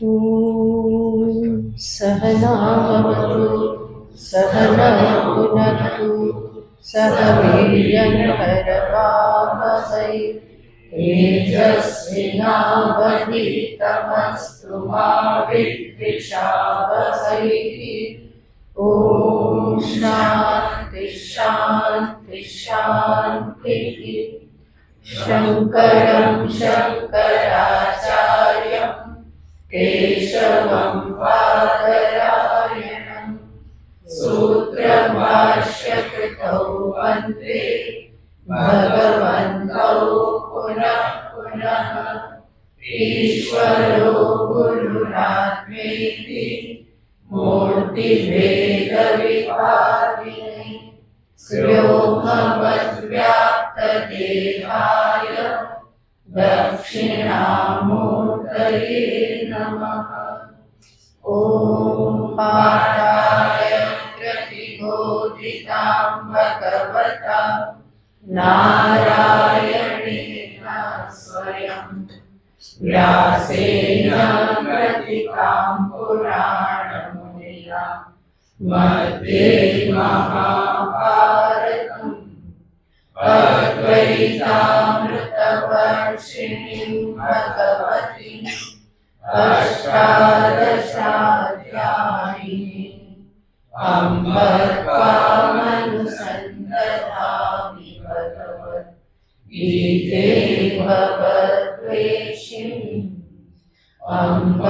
ॐ सहनावतु सहनः पुनक्तु सह वीर्यङ्करवावहै तेजस्विनावधीतमस्तु मा विद्विषावहै। ॐ शान्ति शान्ति शान्तिः। शङ्करं शङ्कराचार्यं केशवं बादरायणं सूत्रभाष्यकृतौ वन्दे भगवन्तौ पुनः पुनः। ईश्वरो गुरुरात्मेति मूर्तिभेदविभागिने व्योमवद्व्याप्तदेहाय दक्षिणामूर्तये नमः। ॐ पाठाय प्रतिबोधितां भगवता नारायणेन स्वयं व्यासेन प्रतिकां पुराणमुनिना मध्ये महाभारतम् अद्वैतामृतवर्षिणीं भगवतीम् अष्टादशाध्यायिनीम् अम्ब त्वामनुसन्दधामि भगवद्गीते भगवद्वेषिणीम् अम्ब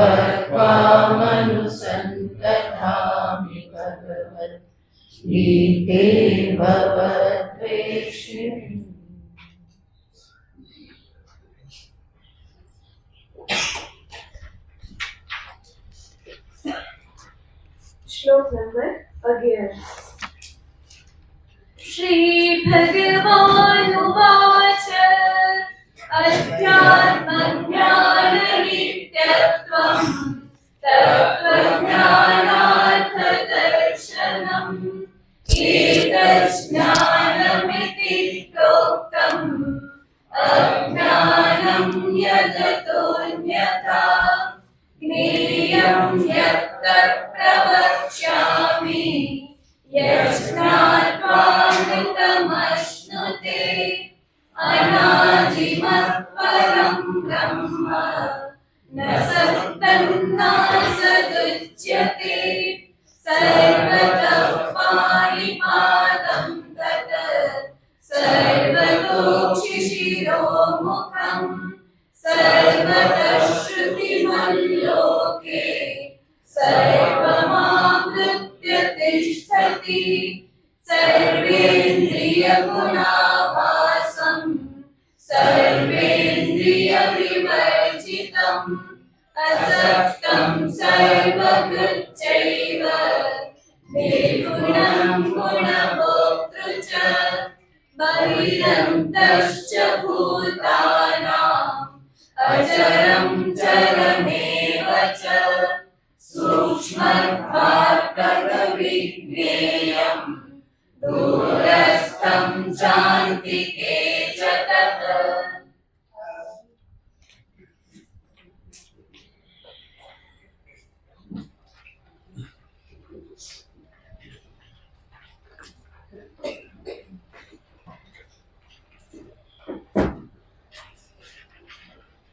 त्वामनुसन्दधामि भगवद्गीते भगवद्वेषिणीम्। श्लोक नंबर 11। श्री भगवानुवाच अध्यात्मज्ञाननित्यत्वं तत्त्वज्ञानार्थदर्शनम् एतज्ज्ञानमिति प्रोक्तम् अज्ञानं यदतोऽन्यथा ज्ञेयं यत्तत् प्रवक्ष्यामि यज्ञात्वामृतमश्नुते अनादिमत्परं ब्रह्म न सत्तन्नासदुच्यते सर्वतः पाणिपादं तत् सर्वतोक्षिशिरोमुखम् सर्वतः श्रुतिमल्लोके सर्वमावृत्य तिष्ठति सर्वेन्द्रियगुणाभासं सर्वेन्द्रियविवर्जितम् असक्तं सर्वभृच्चैव निर्गुणं गुणभोक्तृ च बहिरन्तश्च भूतानाम् अचरं चरमेव च सूक्ष्मत्वात्तद्विज्ञेयं दूरस्थं चान्तिके च तत्।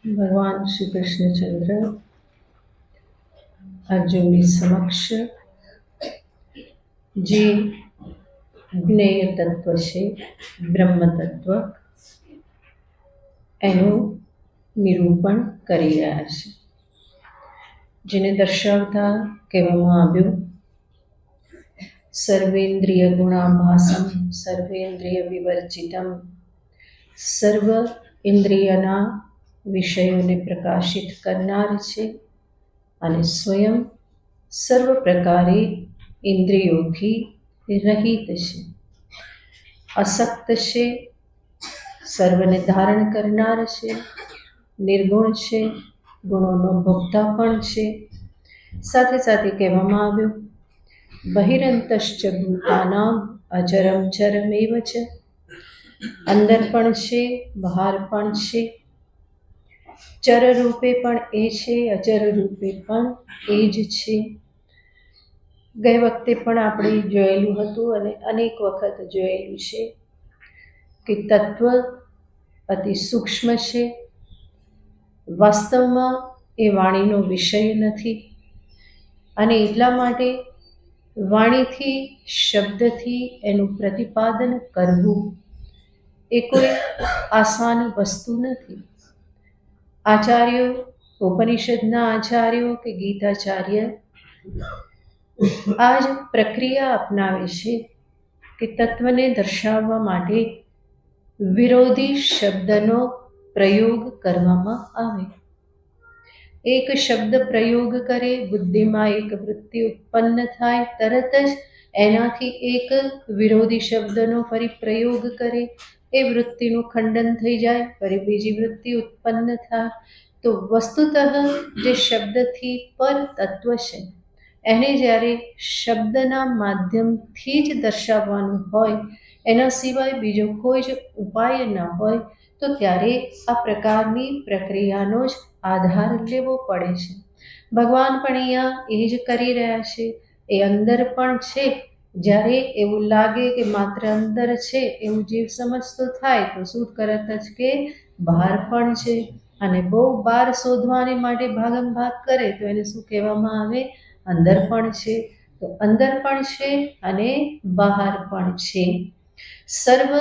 भगवान श्री कृष्णचंद्र अर्जुनની સમક્ષ જે જ્ઞેય તત્વ છે બ્રહ્મ તત્વ એનું નિરૂપણ કરી રહ્યા છે, જેને દર્શાવતા કહેવામાં આવ્યું સર્વેન્દ્રિય ગુણાભાસમ સર્વેન્દ્રિય વિવર્જિતમ, સર્વ ઇન્દ્રિયના વિષયોને પ્રકાશિત કરનાર છે અને સ્વયં સર્વ પ્રકારે ઇન્દ્રિયોથી રહિત છે, અસક્ત છે, સર્વને ધારણ કરનાર છે, નિર્ગુણ છે, ગુણોનો ભોગતા પણ છે. સાથે સાથે કહેવામાં આવ્યું બહિરંતશ્ચ ભૂતાનામ અચરમ ચરમેવ ચ, અંદર પણ છે બહાર પણ છે. ચર રૂપે પણ એ છે, અચર રૂપે પણ એ જ છે. ગઈ વખતે પણ આપણે જોયેલું હતું અને અનેક વખત જોયેલું છે કે તત્વ અતિ સૂક્ષ્મ છે. વાસ્તવમાં એ વાણીનો વિષય નથી અને એટલા માટે વાણીથી, શબ્દથી એનું પ્રતિપાદન કરવું એ કોઈ આસાન વસ્તુ નથી. આચાર્યો, ઉપનિષદના આચાર્યો કે ગીતાચાર્ય આ જ પ્રક્રિયા અપનાવે છે કે તત્વને દર્શાવવા માટે વિરોધી શબ્દનો પ્રયોગ કરવામાં આવે. એક શબ્દ પ્રયોગ કરે, બુદ્ધિમાં એક વૃત્તિ ઉત્પન્ન થાય, તરત જ એનાથી એક વિરોધી શબ્દનો ફરી પ્રયોગ કરે, એ વૃત્તિનું ખંડન થઈ જાય, ફરી બીજી વૃત્તિ ઉત્પન્ન થાય. તો વસ્તુતઃ જે શબ્દથી પર તત્વ છે એને જ્યારે શબ્દના માધ્યમથી જ દર્શાવવાનું હોય, એના સિવાય બીજો કોઈ જ ઉપાય ન હોય, તો ત્યારે આ પ્રકારની પ્રક્રિયાનો જ આધાર લેવો પડે છે. ભગવાન પણ અહીંયા એ જ કરી રહ્યા છે. એ અંદર પણ છે. જ્યારે એવું લાગે કે માત્ર અંદર છે એવું જીવ સમજતો થાય તો શું કરત જ કે બહાર પણ છે. અને બહુ બહાર શોધવાને માટે ભાગમ ભાગ કરે તો એને શું કહેવામાં આવે? અંદર પણ છે. તો અંદર પણ છે અને બહાર પણ છે. સર્વ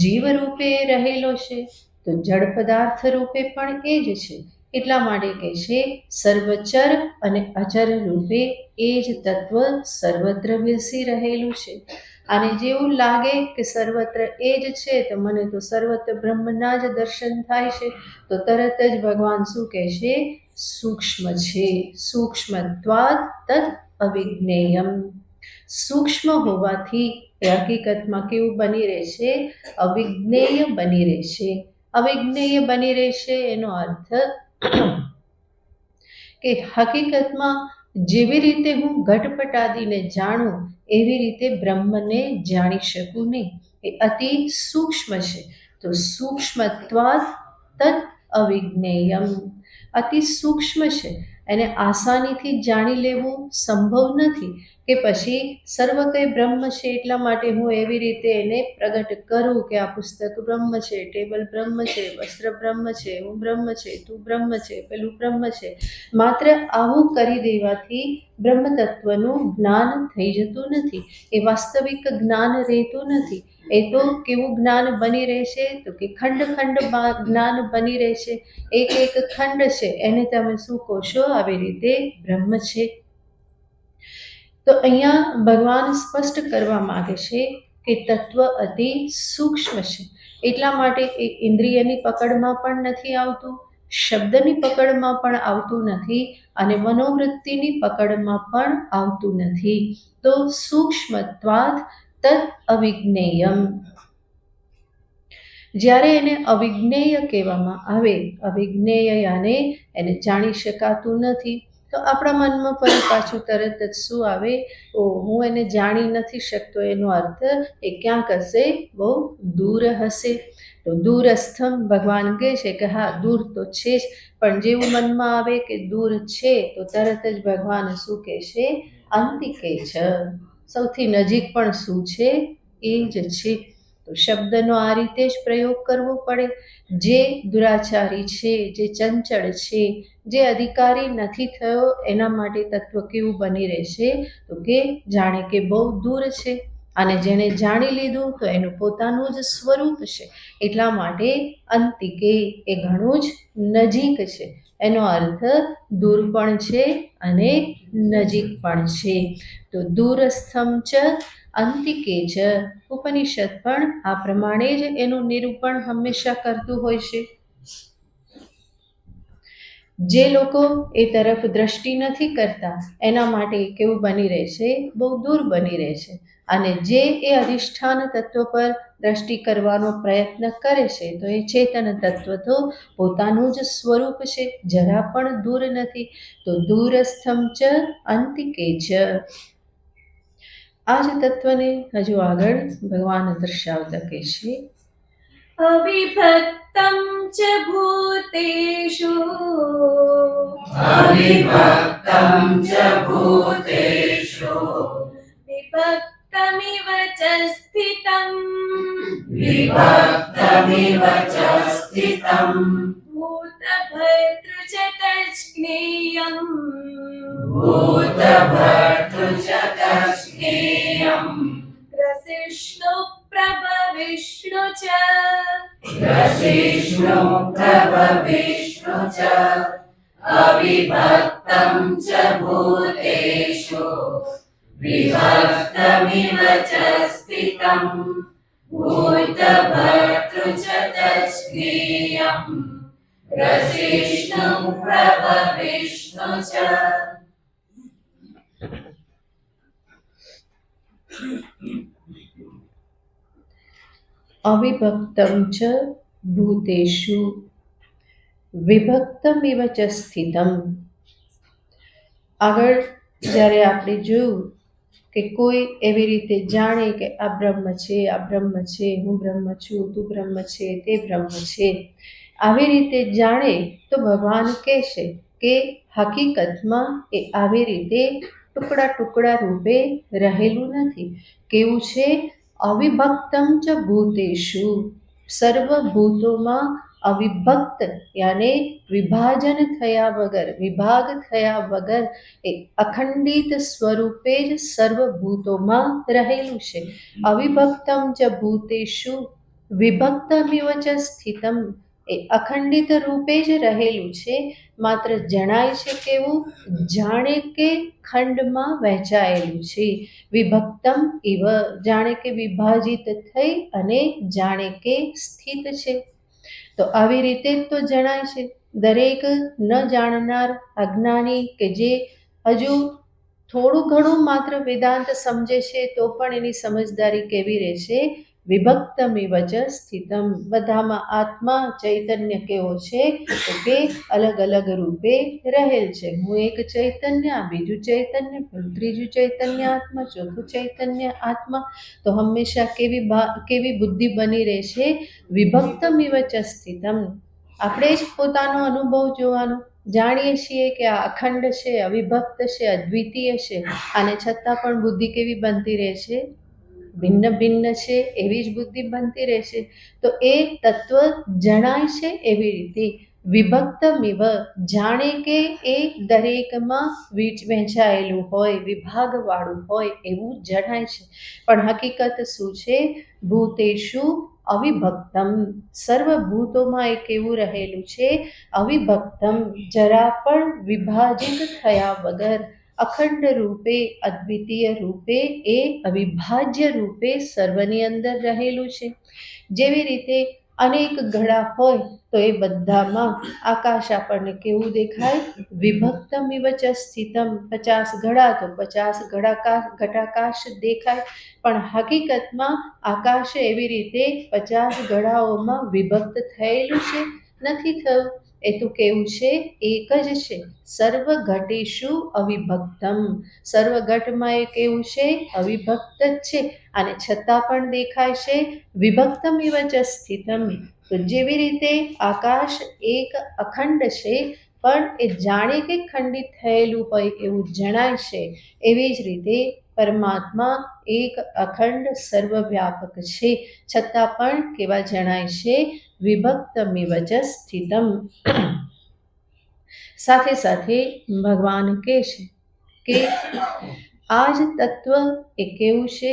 જીવ રૂપે રહેલો છે તો જડ પદાર્થ રૂપે પણ એ જ છે. એટલા માટે કહે છે સર્વચર અને અચર રૂપે એ જ તત્વ સર્વત્ર બેસી રહેલું છે. અને જેવું લાગે કે સર્વત્ર એ જ છે તો મને તો સર્વત્ર બ્રહ્મના જ દર્શન થાય છે, તો તરત જ ભગવાન શું કહે છે? સૂક્ષ્મ છે. સૂક્ષ્મત્વાદ તદ અવિજ્ઞેયમ. સૂક્ષ્મ હોવાથી એ હકીકતમાં કેવું બની રહેશે? અવિજ્ઞેય બની રહેશે. અવિજ્ઞેય બની રહેશે એનો અર્થ કે હકીકતમાં જેવી રીતે હું ઘટપટાદીને જાણું એવી રીતે બ્રહ્મને જાણી શકું નહીં. એ અતિ સૂક્ષ્મ છે. તો સૂક્ષ્મત્વાદ તદ અવિજ્ઞેયમ. અતિ સૂક્ષ્મ છે. એને આસાનીથી જાણી લેવું સંભવ નથી કે પછી સર્વ કંઈ બ્રહ્મ છે એટલા માટે હું એવી રીતે એને પ્રગટ કરું કે આ પુસ્તક બ્રહ્મ છે, ટેબલ બ્રહ્મ છે, વસ્ત્ર બ્રહ્મ છે, હું બ્રહ્મ છે, તું બ્રહ્મ છે, પેલું બ્રહ્મ છે. માત્ર આવું કરી દેવાથી બ્રહ્મ તત્વનું જ્ઞાન થઈ જતું નથી. એ વાસ્તવિક જ્ઞાન રહેતું નથી. એ તો કેવું જ્ઞાન બની રહેશે? તો કે ખંડ ખંડ જ્ઞાન બની રહેશે. એક એક ખંડ છે એને તમે શું કહો છો? આવી રીતે બ્રહ્મ છે. તો અહીંયા ભગવાન સ્પષ્ટ કરવા માંગે છે કે તત્વ અતિ સૂક્ષ્મ છે. એટલા માટે એ ઇન્દ્રિયની પકડમાં પણ નથી આવતું, શબ્દની પકડમાં પણ આવતું નથી અને મનોવૃત્તિની પકડમાં પણ આવતું નથી. તો સૂક્ષ્મત્વાદ તદ અવિજ્ઞેયમ. જ્યારે એને અવિજ્ઞેય કહેવામાં આવે, અવિજ્ઞેય યાને એને જાણી શકાતું નથી, તો આપણા મનમાં ફરી પાછું તરત જ શું આવે? હું એને જાણી નથી શકતો. એનો અર્થ એ ક્યાંક હશે, બહુ દૂર હશે. તો દૂરસ્થમ ભગવાન કહે છે કે હા દૂર તો છે જ, પણ જેવું મનમાં આવે કે દૂર છે તો તરત જ ભગવાન શું કહે છે? અંતિકે છે. સૌથી નજીક પણ શું છે? એ જ છે. તો શબ્દનો આ રીતે જ પ્રયોગ કરવો પડે. જે દુરાચારી છે, જે ચંચળ છે, જે અધિકારી નથી થયો એના માટે તત્વ કેવું બની રહેશે? તો કે જાણે કે બહુ દૂર છે. અને જેને જાણી લીધું તો એનું પોતાનું જ સ્વરૂપ છે. એટલા માટે અંતિકે એ ઘણું જ નજીક છે. એનો અર્થ દૂર પણ છે અને નજીક પણ છે. તો દૂરસ્થમ ચ અંતિકે જ. ઉપનિષદ પણ આ પ્રમાણે જ એનું નિરૂપણ હંમેશા કરતું હોય છે. જે લોકો એ તરફ દ્રષ્ટિ નથી કરતા એના માટે કેવું બની રહેશે? બહુ દૂર બની રહેશે. અને જે એ અધિષ્ઠાન તત્વ પર દ્રષ્ટિ કરવાનો પ્રયત્ન કરે છે તો એ ચેતન તત્વ તો પોતાનું જ સ્વરૂપ છે, જરા પણ દૂર નથી. તો દૂરસ્થમ ચ અંતિકે જ. આ જ તત્વને હજુ આગળ ભગવાન દર્શાવતા કહે છે अविभक्तं च भूतेषु अविभक्तं च भूतेषु विभक्तमिव च स्थितम् विभक्तमिव च स्थितम् भूतभर्तृ च तज्ज्ञेयम् भूतभर्तृ च तज्ज्ञेयम् ग्रसिष्णु प्रभविष्णु च ग्रसिष्णु प्रभविष्णु च अविभक्तं च भूतेषु विभक्तमिव च स्थितम् भूतभर्तृ च तज्ज्ञेयम् ग्रसिष्णु प्रभविष्णु च अविभक्तं च भूतेषु વિભક્તમિવ ચ સ્થિતમ. આગળ જ્યારે આપણે જોયું કે કોઈ એવી રીતે જાણે કે આ બ્રહ્મ છે, આ બ્રહ્મ છે, હું બ્રહ્મ છું, તું બ્રહ્મ છે, તે બ્રહ્મ છે, આવી રીતે જાણે તો ભગવાન કહેશે કે હકીકતમાં એ આવી રીતે ટુકડા ટુકડા રૂપે રહેલું નથી. કેવું છે? અવિભક્તમ ચ ભૂતેષુ, સર્વભૂતોમાં અવિભક્ત યાને વિભાજન થયા વગર, વિભાગ થયા વગર એ અખંડિત સ્વરૂપે જ સર્વભૂતોમાં રહેલું છે. અવિભક્તમ ચ ભૂતેષુ વિભક્તમિવ ચ સ્થિતમ, એ અખંડિત રૂપે જ રહેલું છે. માત્ર જણાય છે કેવું? જાણે કે ખંડમાં વહેંચાયેલું છે. વિભક્તમ ઇવ, જાણે કે વિભાજિત થઈ અને જાણે કે સ્થિત છે. તો આવી રીતે તો જણાય છે. દરેક ન જાણનાર અજ્ઞાની કે જે હજુ થોડું ઘણું માત્ર વેદાંત સમજે છે તો પણ એની સમજદારી કેવી રહેશે? વિભક્તમિવ ચ સ્થિતમ, બધામાં આત્મા ચૈતન્ય કેવો છે? તો કે અલગ અલગ રૂપે રહેલ છે. હું એક ચૈતન્ય, બીજું ચૈતન્ય, ત્રીજું ચૈતન્ય આત્મા, ચોથું ચૈતન્ય આત્મા. તો હંમેશા કેવી બુદ્ધિ બની રહેશે? વિભક્તમિવ ચ સ્થિતમ. આપણે જ પોતાનો અનુભવ જોવાનો. જાણીએ છીએ કે આ અખંડ છે, અવિભક્ત છે, અદ્વિતીય છે, અને છતાં પણ બુદ્ધિ કેવી બનતી રહેશે? ભિન્ન ભિન્ન છે એવી જ બુદ્ધિ બનતી રહેશે. તો એ તત્વ જણાય છે એવી રીતે વિભક્તમિવ, જાણે કે એ દરેકમાં વહેંચાયેલું હોય, વિભાગવાળું હોય એવું જણાય છે. પણ હકીકત શું છે? ભૂતેષુ અવિભક્તમ, સર્વભૂતોમાં એ કેવું રહેલું છે? અવિભક્તમ, જરા પણ વિભાજિત થયા વગર અખંડ રૂપે, અદ્વિતીય રૂપે, એ અવિભાજ્ય રૂપે સર્વની અંદર રહેલું છે. જેવી રીતે અનેક ઘડા હોય તો એ બધામાં આકાશ આપણને કેવું દેખાય? વિભક્તમિવ ચ સ્થિતમ. 50 ઘડા તો 50 ઘટાકાશ દેખાય. પણ હકીકતમાં આકાશ એવી રીતે 50 ઘડાઓમાં વિભક્ત થયેલું છે? નથી થયું. એ તો કેવું છે? એક જ છે. સર્વ ઘટેષુ અવિભક્તમ, સર્વઘટમાં એ કેવું છે? અવિભક્ત જ છે, અને છતાં પણ દેખાય છે વિભક્તમિવ ચ સ્થિતમ. તો જેવી રીતે આકાશ એક અખંડ છે પણ એ જાણે કે ખંડિત થયેલું હોય એવું જણાય છે, એવી જ રીતે પરમાત્મા એક અખંડ સર્વવ્યાપક છે, છતાં પણ કેવા જણાય છે? વિભક્તમિવ ચ સ્થિતમ. સાથે સાથે ભગવાન કહે છે કે આ જ તત્વ એ કેવું છે?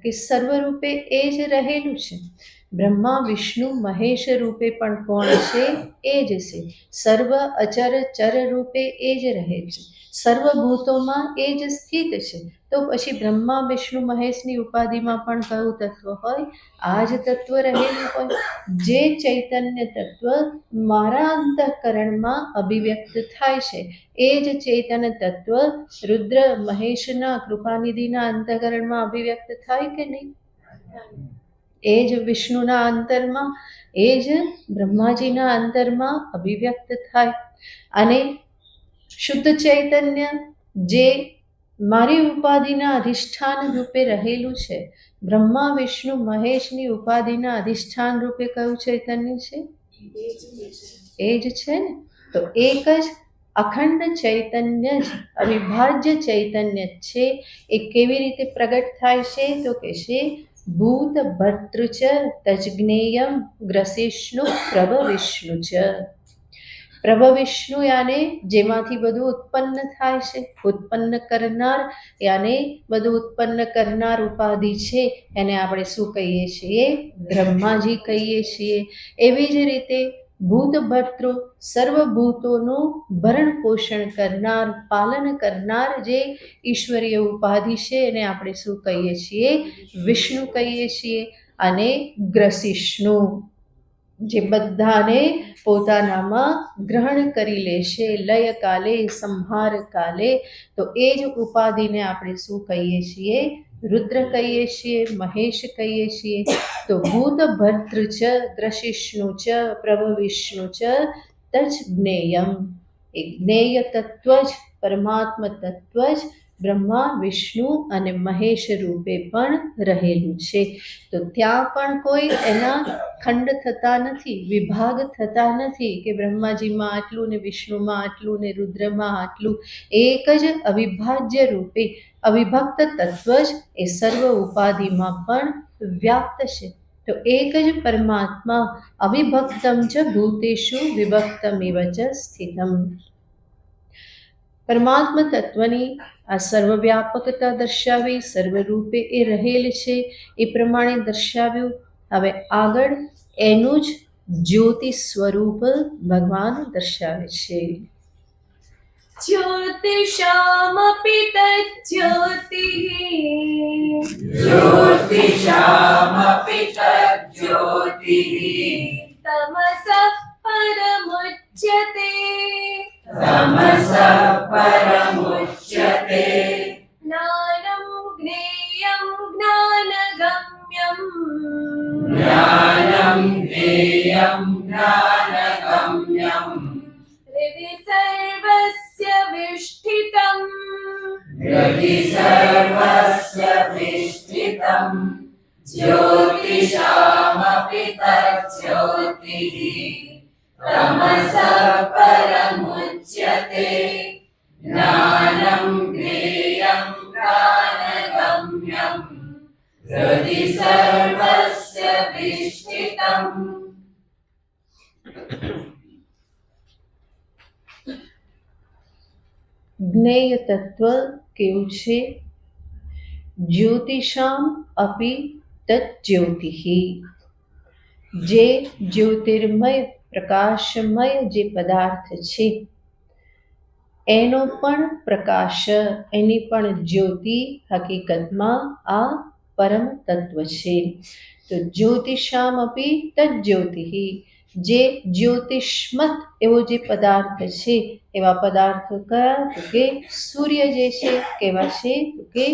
કે સર્વરૂપે એ જ રહેલું છે. બ્રહ્મા વિષ્ણુ મહેશ રૂપે પણ કોણ છે? એ જ છે. સર્વ અચર ચર રૂપે એ જ રહે છે. સર્વભૂતોમાં એ જ સ્થિત છે. તો પછી બ્રહ્મા વિષ્ણુ મહેશની ઉપાધિમાં પણ કયું તત્વ હોય? આ જ તત્વ રહેલું હોય. જે ચૈતન્ય તત્વ મારા અંતઃકરણમાં અભિવ્યક્ત થાય છે એ જ ચૈતન્ય તત્વ રુદ્ર મહેશના કૃપાનિધિના અંતઃકરણમાં અભિવ્યક્ત થાય કે નહીં? એ જ વિષ્ણુના અંતરમાં, એ જ બ્રહ્માજીના અંતરમાં અભિવ્યક્ત થાય. અને શુદ્ધ ચૈતન્ય જે મારી ઉપાધિના અધિષ્ઠાન રૂપે રહેલું છે, બ્રહ્મા વિષ્ણુ મહેશની ઉપાધિના અધિષ્ઠાન રૂપે કયું ચૈતન્ય છે? એ જ છે ને. તો એક જ અખંડ ચૈતન્ય જ અવિભાજ્ય ચૈતન્ય છે. એ કેવી રીતે પ્રગટ થાય છે? તો કે છે ભૂત ભર્તૃ ચ તજ્ઞેયમ ગ્રસિષ્ણુ પ્રભ વિષ્ણુ ચ. પ્રભ વિષ્ણુ યાને જેમાંથી બધું ઉત્પન્ન થાય છે, ઉત્પન્ન કરનાર યાને બધું ઉત્પન્ન કરનાર ઉપાધિ છે, એને આપણે શું કહીએ છીએ? બ્રહ્માજી કહીએ છીએ. એવી જ રીતે ભૂત ભર્તૃ સર્વભૂતોનું ભરણ પોષણ કરનાર, પાલન કરનાર જે ઈશ્વરીય ઉપાધિ છે એને આપણે શું કહીએ છીએ? વિષ્ણુ કહીએ છીએ. અને ગ્રસિષ્ણુ જે બધાને પોતાનામાં ગ્રહણ કરી લેશે લય કાલે સંહાર કાલે, તો એ જ ઉપાધિને આપણે શું કહીએ છીએ? રુદ્ર કહીએ છીએ, મહેશ કહીએ છીએ. તો ભૂત ભર્તૃ ચ ગ્રસિષ્ણુ ચ પ્રભ વિષ્ણુ ચ તજ જ્ઞેયમ. એ જ્ઞેય તત્વ જ પરમાત્મ તત્વ જ બ્રહ્મા વિષ્ણુ અને મહેશ રૂપે પણ રહેલું છે. તો ત્યાં પણ કોઈ એના ખંડ થતા નથી, વિભાગ થતા નથી કે બ્રહ્માજીમાં આટલું ને વિષ્ણુમાં આટલું ને રુદ્રમાં આટલું. એક જ અવિભાજ્ય રૂપે અવિભક્ત તત્વ જ એ સર્વ ઉપાધિમાં પણ વ્યાપ્ત છે. તો એક જ પરમાત્મા અવિભક્તમ ચ ભૂતેષુ વિભક્તમિવ ચ સ્થિતમ. પરમાત્મ તત્વની આ સર્વવ્યાપકતા દર્શાવી, સર્વરૂપે એ રહેલ છે એ પ્રમાણે દર્શાવ્યું. હવે આગળ એનું જ જ્યોતિ સ્વરૂપ ભગવાન દર્શાવે છે. જ્યોતિષામપિ તજ્જ્યોતિઃ જ્યોતિષામપિ તજ્જ્યોતિઃ તમસઃ પરમુચ્યતે તમસઃ પરમુચ્યતે જ્ઞાનં જ્ઞેયં જ્ઞાનગમ્યં જ્ઞાનં જ્ઞેયં જ્ઞાનગમ્યં હૃદિ સર્વસ્ય વિષ્ઠિતં હૃદિ સર્વસ્ય વિષ્ઠિતં જ્યોતિષામપિ તજ્જ્યોતિઃ તમસઃ પરમુચ્યતે જ્ઞાનં જ્ઞેયં જ્ઞાનગમ્યં હૃદિ સર્વસ્ય વિષ્ઠિતં. જ્ઞેય તત્વ કેવું છે? જ્યોતિષામ અપિ તજ્જ્યોતિઃ. જે જ્યોતિર્મય પ્રકાશમય જે પદાર્થ છે એનો પણ પ્રકાશ, એની પણ જ્યોતિ હકીકતમાં આ પરમ તત્વ છે. તો જ્યોતિષામ અપિ તજ્જ્યોતિઃ. જે જ્યોતિષ્મત એવો જે પદાર્થ છે, એવા પદાર્થો કયા? તો કે સૂર્ય જે છે કેવા છે? તો કે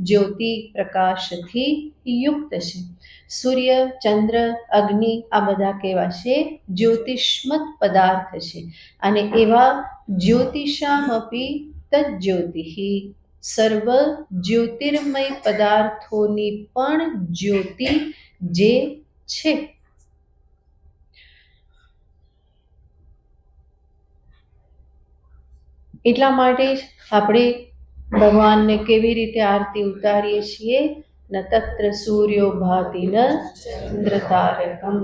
જ્યોતિ પ્રકાશથી યુક્ત છે. સૂર્ય, ચંદ્ર, અગ્નિ આ બધા કેવા છે? જ્યોતિષ્મત પદાર્થ છે. અને એવા જ્યોતિષામપિ તજ્જ્યોતિઃ. સર્વ જ્યોતિર્મય પદાર્થોની પણ જ્યોતિ જે છે. એટલા માટે જ આપણે ભગવાનને કેવી રીતે આરતી ઉતારીએ છીએ? ન તત્ર સૂર્યો ભાતિ ન ચંદ્રતારકમ.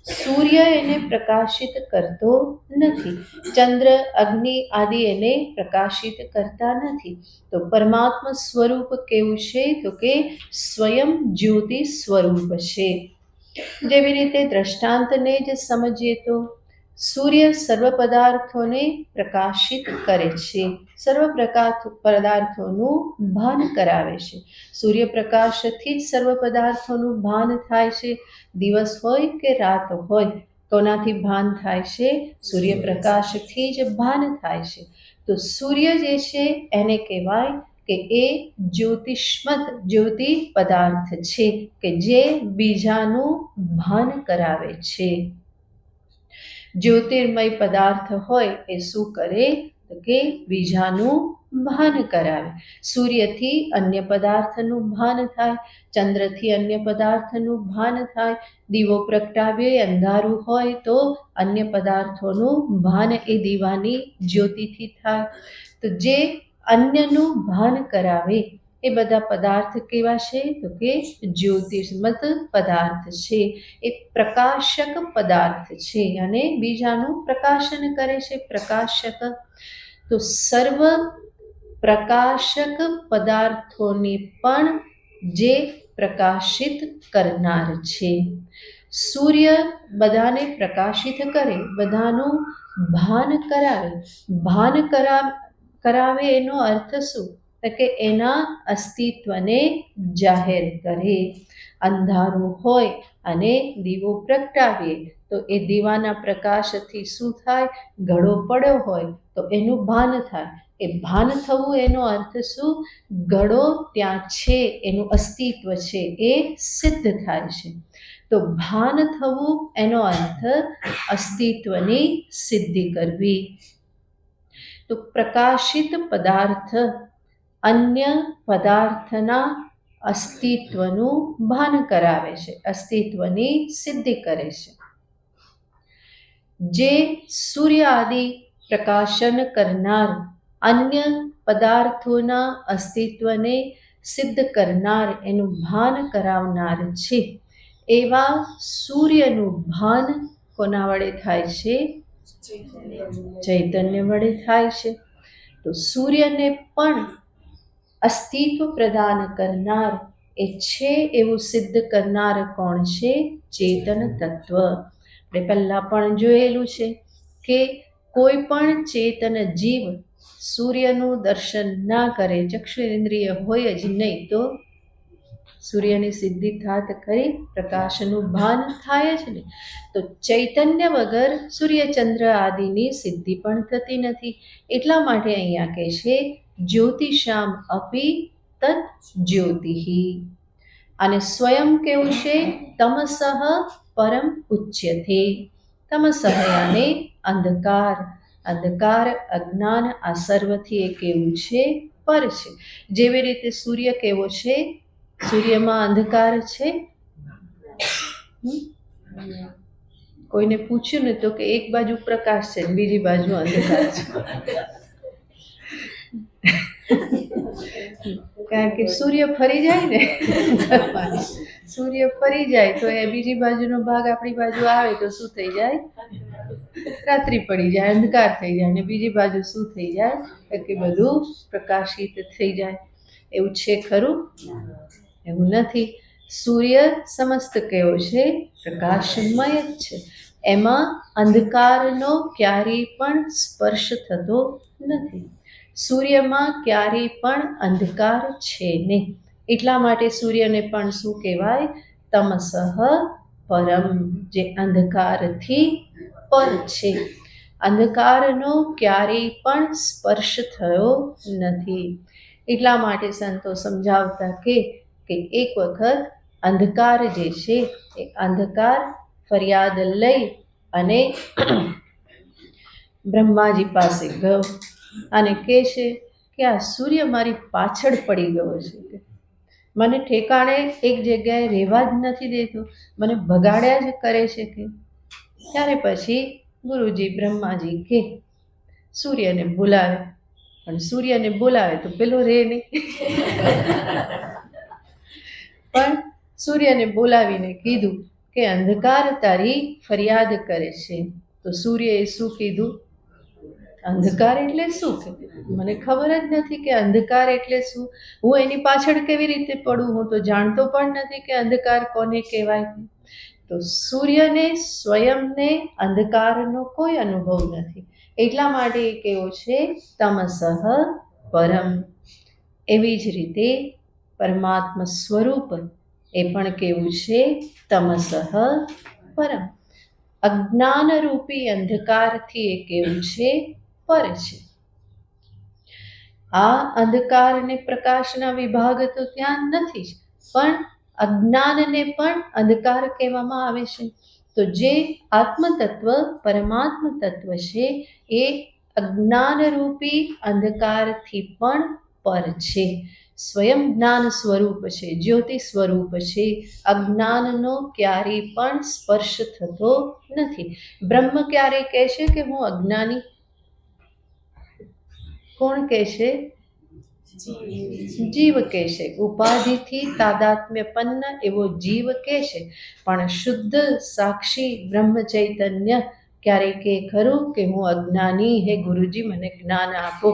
સૂર્ય એને પ્રકાશિત કરતો નથી, ચંદ્ર, અગ્નિ આદિ એને પ્રકાશિત કરતા નથી. તો પરમાત્મા સ્વરૂપ કેવું છે? તો કે સ્વયં જ્યોતિ સ્વરૂપ છે. જેવી રીતે દ્રષ્ટાંતને જ સમજીએ તો સૂર્ય સર્વ પદાર્થોને પ્રકાશિત કરે છે, સર્વ પદાર્થોનું ભાન કરાવે છે. સૂર્યપ્રકાશથી જ સર્વ પદાર્થોનું ભાન થાય છે. દિવસ હોય કે રાત હોય, કોનાથી ભાન થાય છે? સૂર્યપ્રકાશથી જ ભાન થાય છે. તો સૂર્ય જે છે એને કહેવાય કે એ જ્યોતિષ્મત જ્યોતિ પદાર્થ છે કે જે બીજાનું ભાન કરાવે છે. જ્યોતિર્મય પદાર્થ હોય એ શું કરે? તો કે બીજાનું ભાન કરાવે. સૂર્યથી અન્ય પદાર્થનું ભાન થાય, ચંદ્રથી અન્ય પદાર્થનું ભાન થાય, દીવો પ્રગટાવીએ અંધારું હોય તો અન્ય પદાર્થોનું ભાન એ દીવાની જ્યોતિથી થાય. તો જે અન્યનું ભાન કરાવે એ બધા પદાર્થ કેવા છે? તો કે જ્યોતિષમત પદાર્થ છે, એ પ્રકાશક પદાર્થ છે અને બીજાનું પ્રકાશન કરે છે, પ્રકાશક. તો સર્વ પ્રકાશક પદાર્થોને પણ જે પ્રકાશિત કરનાર છે. સૂર્ય બધાને પ્રકાશિત કરે, બધાનું ભાન કરાવે. ભાન કરાવે એનો અર્થ શું? તો કે એના અસ્તિત્વને જાહેર કરે. અંધારું હોય અને દીવો પ્રગટાવીએ તો એ દીવાના પ્રકાશથી શું થાય? ઘડો પડ્યો હોય તો એનું ભાન થાય. એ ભાન થવું એનો અર્થ શું? ઘડો ત્યાં છે, એનું અસ્તિત્વ છે એ સિદ્ધ થાય છે. તો ભાન થવું એનો અર્થ અસ્તિત્વની સિદ્ધિ કરવી. તો પ્રકાશિત પદાર્થ અન્ય પદાર્થના અસ્તિત્વનું ભાન કરાવે છે, અસ્તિત્વની સિદ્ધિ કરે છે. જે સૂર્ય આદિ પ્રકાશન કરનાર, અન્ય પદાર્થોના અસ્તિત્વને સિદ્ધ કરનાર, એનું ભાન કરાવનાર છે, એવા સૂર્યનું ભાન કોના વડે થાય છે? ચૈતન્ય વડે થાય છે. તો સૂર્યને પણ અસ્તિત્વ પ્રદાન કરનાર એ છે એવું સિદ્ધ કરનાર કોણ છે? ચેતન તત્વ. આપણે પહેલાં પણ જોયેલું છે કે કોઈ પણ ચેતન જીવ સૂર્યનું દર્શન ના કરે, ચક્ષુરેન્દ્રિય હોય જ નહીં, તો સૂર્યની સિદ્ધિ થાત ખરી? પ્રકાશનું ભાન થાય જ ને. તો ચૈતન્ય વગર સૂર્યચંદ્ર આદિની સિદ્ધિ પણ થતી નથી. એટલા માટે અહીંયા કહે છે જ્યોતિષામ અપી તત જ્યોતિઃ. અને સ્વયં કેવું છે? તમસઃ પરમ ઉચ્યતે. તમસઃ અને અંધકાર, અંધકાર અજ્ઞાન આ સર્વથી એ કેવું છે? પર છે. જેવી રીતે સૂર્ય કેવો છે? સૂર્યમાં અંધકાર છે? કોઈને પૂછ્યું ને તો કે એક બાજુ પ્રકાશ છે, બીજી બાજુ અંધકાર છે. કારણ કે સૂર્ય ફરી જાય ને, સૂર્ય ફરી જાય તો એ બીજી બાજુનો ભાગ આપણી બાજુ આવે તો શું થઈ જાય? રાત્રિ પડી જાય, અંધકાર થઈ જાય. અને બીજી બાજુ શું થઈ જાય? કે બધું પ્રકાશિત થઈ જાય. એવું છે ખરું? એવું નથી. સૂર્ય સમસ્ત કેવો છે? પ્રકાશમય જ છે. એમાં અંધકારનો ક્યારેય પણ સ્પર્શ થતો નથી. સૂર્યમાં ક્યારેય પણ અંધકાર છે નહીં. એટલા માટે સૂર્યને પણ શું કહેવાય? તમસઃ પરમ, જે અંધકારથી પર છે. અંધકારનો ક્યારેય પણ સ્પર્શ થયો નથી. એટલા માટે સંતો સમજાવતા કે એક વખત અંધકાર જે છે એ અંધકાર ફરિયાદ લઈ અને બ્રહ્માજી પાસે ગયો અને કહે છે કે આ સૂર્ય મારી પાછળ પડી ગયો છે, મને ઠેકાણે એક જગ્યાએ રહેવા જ નથી દેતો, મને ભગાડ્યા જ કરે છે. કે ત્યારે પછી ગુરુજી બ્રહ્માજી કે સૂર્યને બોલાવે. પણ સૂર્યને બોલાવે તો પેલો રહે નહીં. પણ સૂર્યને બોલાવીને કીધું કે અંધકાર તારી ફરિયાદ કરે છે. તો સૂર્યએ શું કીધું? અંધકાર એટલે શું? મને ખબર જ નથી કે અંધકાર એટલે શું. હું એની પાછળ કેવી રીતે પડું? હું તો જાણતો પણ નથી કે અંધકાર કોને કહેવાય. તો સૂર્યને સ્વયંને અંધકારનો કોઈ અનુભવ નથી. એટલા માટે એ કેવો છે? તમસઃ પરમ. એવી જ રીતે પરમાત્મા સ્વરૂપ એ પણ કેવું છે? તમસઃ પરમ. અજ્ઞાનરૂપી અંધકારથી એ કેવું છે? પર છે. આ અંધકાર અને પ્રકાશના વિભાગ તો ત્યાં નથી જ, પણ અજ્ઞાનને પણ અંધકાર કહેવામાં આવે છે. તો જે આત્મતત્વ પરમાત્મ તત્વ છે એ અજ્ઞાનરૂપી અંધકારથી પણ પર છે. સ્વયં જ્ઞાન સ્વરૂપ છે, જ્યોતિ સ્વરૂપ છે. અજ્ઞાનનો ક્યારેય પણ સ્પર્શ થતો નથી. બ્રહ્મ ક્યારે કહેશે કે હું અજ્ઞાની? કોણ કહેશે? જીવ કહેશે. ઉપાધિથી તાદાત્મ્યપન્ન એવો જીવ કહેશે. પણ શુદ્ધ સાક્ષી બ્રહ્મ ચૈતન્ય ક્યારે કે ખરું કે હું અજ્ઞાની, હે ગુરુજી મને જ્ઞાન આપો?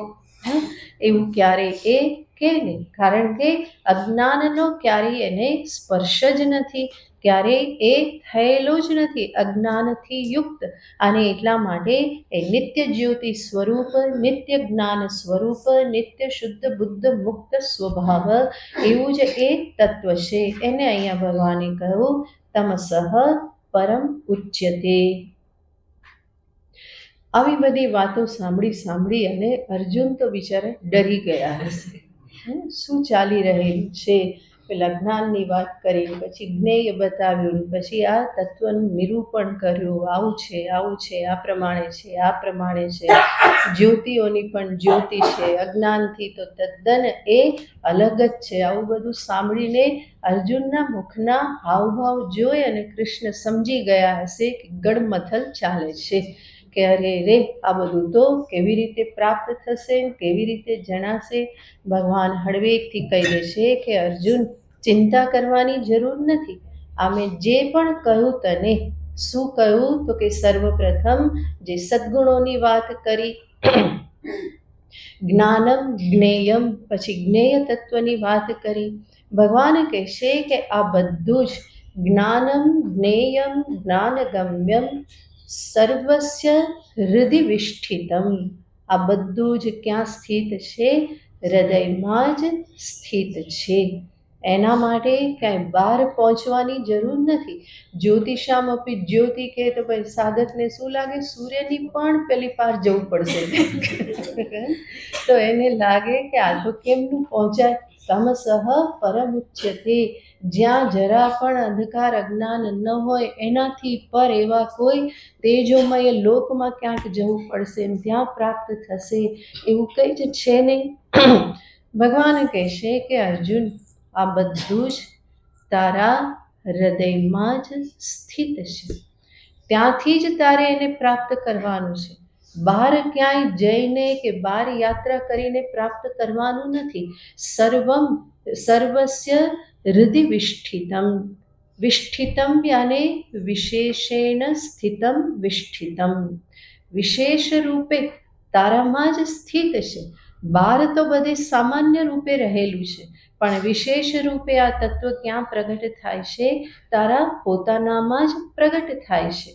એવું ક્યારે એ કે નહીં, કારણ કે અજ્ઞાનનો ક્યારેય એને સ્પર્શ જ નથી, ક્યારેય એ થયેલો જ નથી અજ્ઞાનથી યુક્ત. અને એટલા માટે એ નિત્ય જ્યોતિ સ્વરૂપ, નિત્ય જ્ઞાન સ્વરૂપ, નિત્ય શુદ્ધ બુદ્ધ મુક્ત સ્વભાવ એવું જ એ તત્વ છે. એને અહીંયા ભગવાને કહ્યું તમસઃ પરમ ઉચ્યતે. આવી બધી વાતો સાંભળી અને અર્જુન તો બિચારા ડરી ગયા હશે. શું ચાલી રહેલું છે? પેલા જ્ઞાનની વાત કરી, પછી જ્ઞેય બતાવ્યું, પછી આ તત્વનું નિરૂપણ કર્યું. આવું છે, આવું છે, આ પ્રમાણે છે, આ પ્રમાણે છે. જ્યોતિઓની પણ જ્યોતિ છે, અજ્ઞાનથી તો તદ્દન એ અલગ જ છે. આવું બધું સાંભળીને અર્જુનના મુખના હાવભાવ જોઈ અને કૃષ્ણ સમજી ગયા હશે કે ગડમથલ ચાલે છે, કે અરે રે આ બધું તો કેવી રીતે પ્રાપ્ત થશે, કેવી રીતે જણાશે. ભગવાન હળવેકથી કહી દેશે કે અર્જુન ચિંતા કરવાની જરૂર નથી. અમે જે પણ કહ્યું તને, શું કહ્યું તો કે સર્વપ્રથમ જે સદ્ગુણોની વાત કરી, જ્ઞાનમ જ્ઞેયમ, પછી જ્ઞેય તત્વની વાત કરી. ભગવાન કહેશે કે આ બધું જ જ્ઞાનમ જ્ઞેયમ જ્ઞાનગમ્યમ સર્વસ્ય હૃદય વિષ્ઠિતમ, આ બધું જ ક્યાં સ્થિત છે? હૃદયમાં જ સ્થિત છે. એના માટે ક્યાંય બહાર પહોંચવાની જરૂર નથી. જ્યોતિષામ અપી જ્યોતિ કહે તો ભાઈ સાધકને શું લાગે? સૂર્યની પણ પેલી પાર જવું પડશે. તો એને લાગે કે આ તો કેમનું પહોંચાય? તમસઃ પરમુચ્યતે, જ્યાં જરા પણ અંધકાર અજ્ઞાન ન હોય એનાથી પર એવા કોઈ તેજોમય લોકમાં ક્યાંક જવું પડશે, ત્યાં પ્રાપ્ત થશે એવું કંઈ જ છે નહીં. ભગવાન કહેશે કે અર્જુન આ બધું જ તારા હૃદયમાં જ સ્થિત છે. ત્યાંથી જ તારે એને પ્રાપ્ત કરવાનું છે. બહાર ક્યાંય જઈને કે બહાર યાત્રા કરીને પ્રાપ્ત કરવાનું નથી. સર્વસ્ય હૃદય વિષ્ઠિતમ. વિષ્ઠિતમ યાને વિશેષેણ સ્થિતમ વિષ્ઠિતમ, વિશેષ રૂપે તારામાં જ સ્થિત છે. બહાર તો બધે સામાન્ય રૂપે રહેલું છે, પણ વિશેષ રૂપે આ તત્વ ક્યાં પ્રગટ થાય છે? તારા પોતાનામાં જ પ્રગટ થાય છે.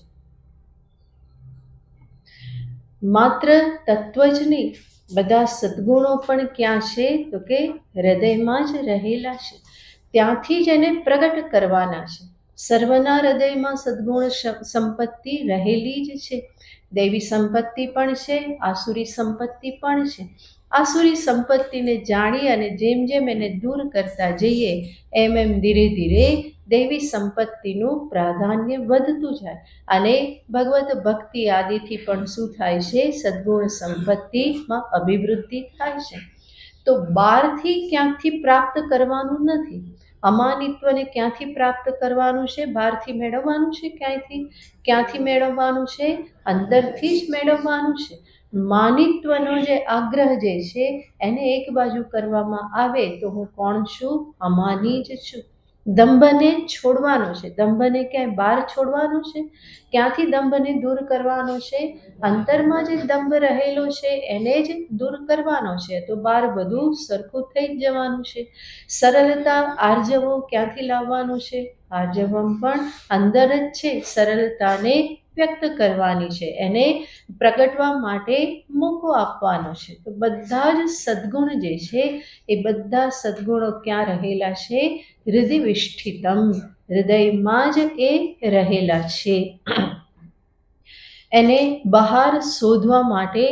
માત્ર તત્વ જ નહીં, બધા સદ્ગુણો પણ ક્યાં છે તો કે હૃદયમાં જ રહેલા છે. ત્યાંથી જ એને પ્રગટ કરવાના છે. સર્વના હૃદયમાં સદ્ગુણ સંપત્તિ રહેલી જ છે. દૈવી સંપત્તિ પણ છે, આસુરી સંપત્તિ પણ છે. આસુરી સંપત્તિને જાણી અને જેમ જેમ એને દૂર કરતા જઈએ એમ એમ ધીરે ધીરે દૈવી સંપત્તિનું પ્રાધાન્ય વધતું જાય અને ભગવત ભક્તિ આદિથી પણ શું થાય છે? સદ્ગુણ સંપત્તિમાં અભિવૃદ્ધિ થાય છે. તો બહારથી ક્યાંકથી પ્રાપ્ત કરવાનું નથી. અમાનિત્વને ક્યાંથી પ્રાપ્ત કરવાનું છે? બહારથી મેળવવાનું છે? ક્યાંથી મેળવવાનું છે? અંદરથી જ મેળવવાનું છે. માનિત્વનો જે આગ્રહ જે છે એને એક બાજુ કરવામાં આવે તો હું કોણ છું? અમાની જ છું. દંભને છોડવાનો છે. દંભને ક્યાંય બહાર છોડવાનો છે? ક્યાંથી દંભને દૂર કરવાનો છે? અંતરમાં જે દંભ રહેલો છે એને જ દૂર કરવાનો છે. તો બહાર બધું સરખું થઈ જ જવાનું છે. સરળતા, આર્જવો ક્યાંથી લાવવાનું છે? આર્જવમ પણ અંદર જ છે. સરળતાને વ્યક્ત કરવાની છે, એને પ્રગટવા માટે મોકો આપવાનો છે. તો બધા જ સદ્ગુણ જે છે એ બધા સદ્ગુણો ક્યાં રહેલા છે? હૃદય વિષ્ઠિતમ, હૃદયમાં જ એ રહેલા છે. એને બહાર શોધવા માટે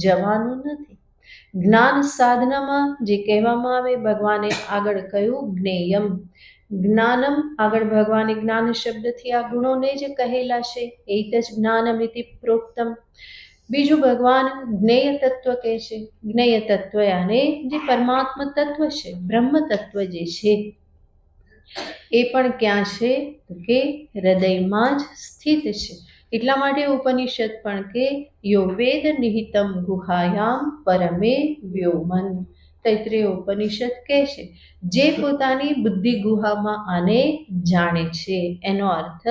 જવાનું નથી. જ્ઞાન સાધનામાં જે કહેવામાં આવે, ભગવાને આગળ કહ્યું જ્ઞેયમ. જ્ઞાનમ આગળ ભગવાને જ્ઞાન શબ્દથી આ ગુણોને જ કહેલા છે. એત જ જ્ઞાનમિતિ પ્રોક્તમ. બીજું ભગવાન જ્ઞેય તત્વ કહે છે. જ્ઞેય તત્વ યાને જે પરમાત્મ તત્વ છે, બ્રહ્મ તત્વ જે છે એ પણ ક્યાં છે તો કે હૃદયમાં જ સ્થિત છે. એટલા માટે ઉપનિષદ પણ કે યો વેદ નિહિતમ ગુહાયામ પરમે વ્યોમન. તૈત્રીય ઉપનિષદ કહે છે જે પોતાની બુદ્ધિ ગુહામાં આને જાણે છે. એનો અર્થ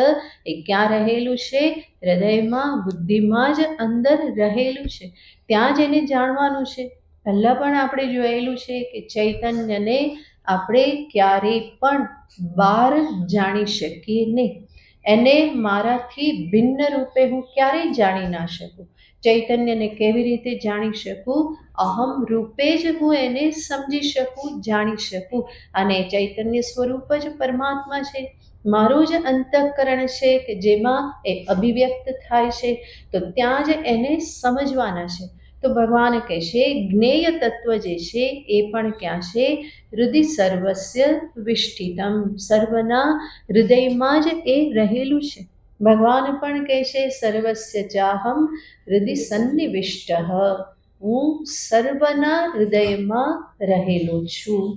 એ ક્યાં રહેલું છે? હૃદયમાં, બુદ્ધિમાં જ અંદર રહેલું છે. ત્યાં જ એને જાણવાનું છે. પહેલાં પણ આપણે જોયેલું છે કે ચૈતન્યને આપણે ક્યારેય પણ બહાર જાણી શકીએ નહીં. એને મારાથી ભિન્ન રૂપે હું ક્યારેય જાણી ના શકું. ચૈતન્યને કેવી રીતે જાણી શકું? અહમ રૂપે જ હું એને સમજી શકું, જાણી શકું. અને ચૈતન્ય સ્વરૂપ જ પરમાત્મા છે. મારું જ અંતઃકરણ છે કે જેમાં એ અભિવ્યક્ત થાય છે, તો ત્યાં જ એને સમજવાના છે. તો ભગવાન કહે છે જ્ઞેય તત્વ જે છે એ પણ ક્યાં છે? હૃદય સર્વસ્ય વિષ્ઠિતમ. સર્વના હૃદયમાં જ એ રહેલું છે. ભગવાન પણ કહે છે સર્વસ્ય ચાહમ હૃદય સન્નિવિષ્ટ. હું સર્વના હૃદયમાં રહેલો છું.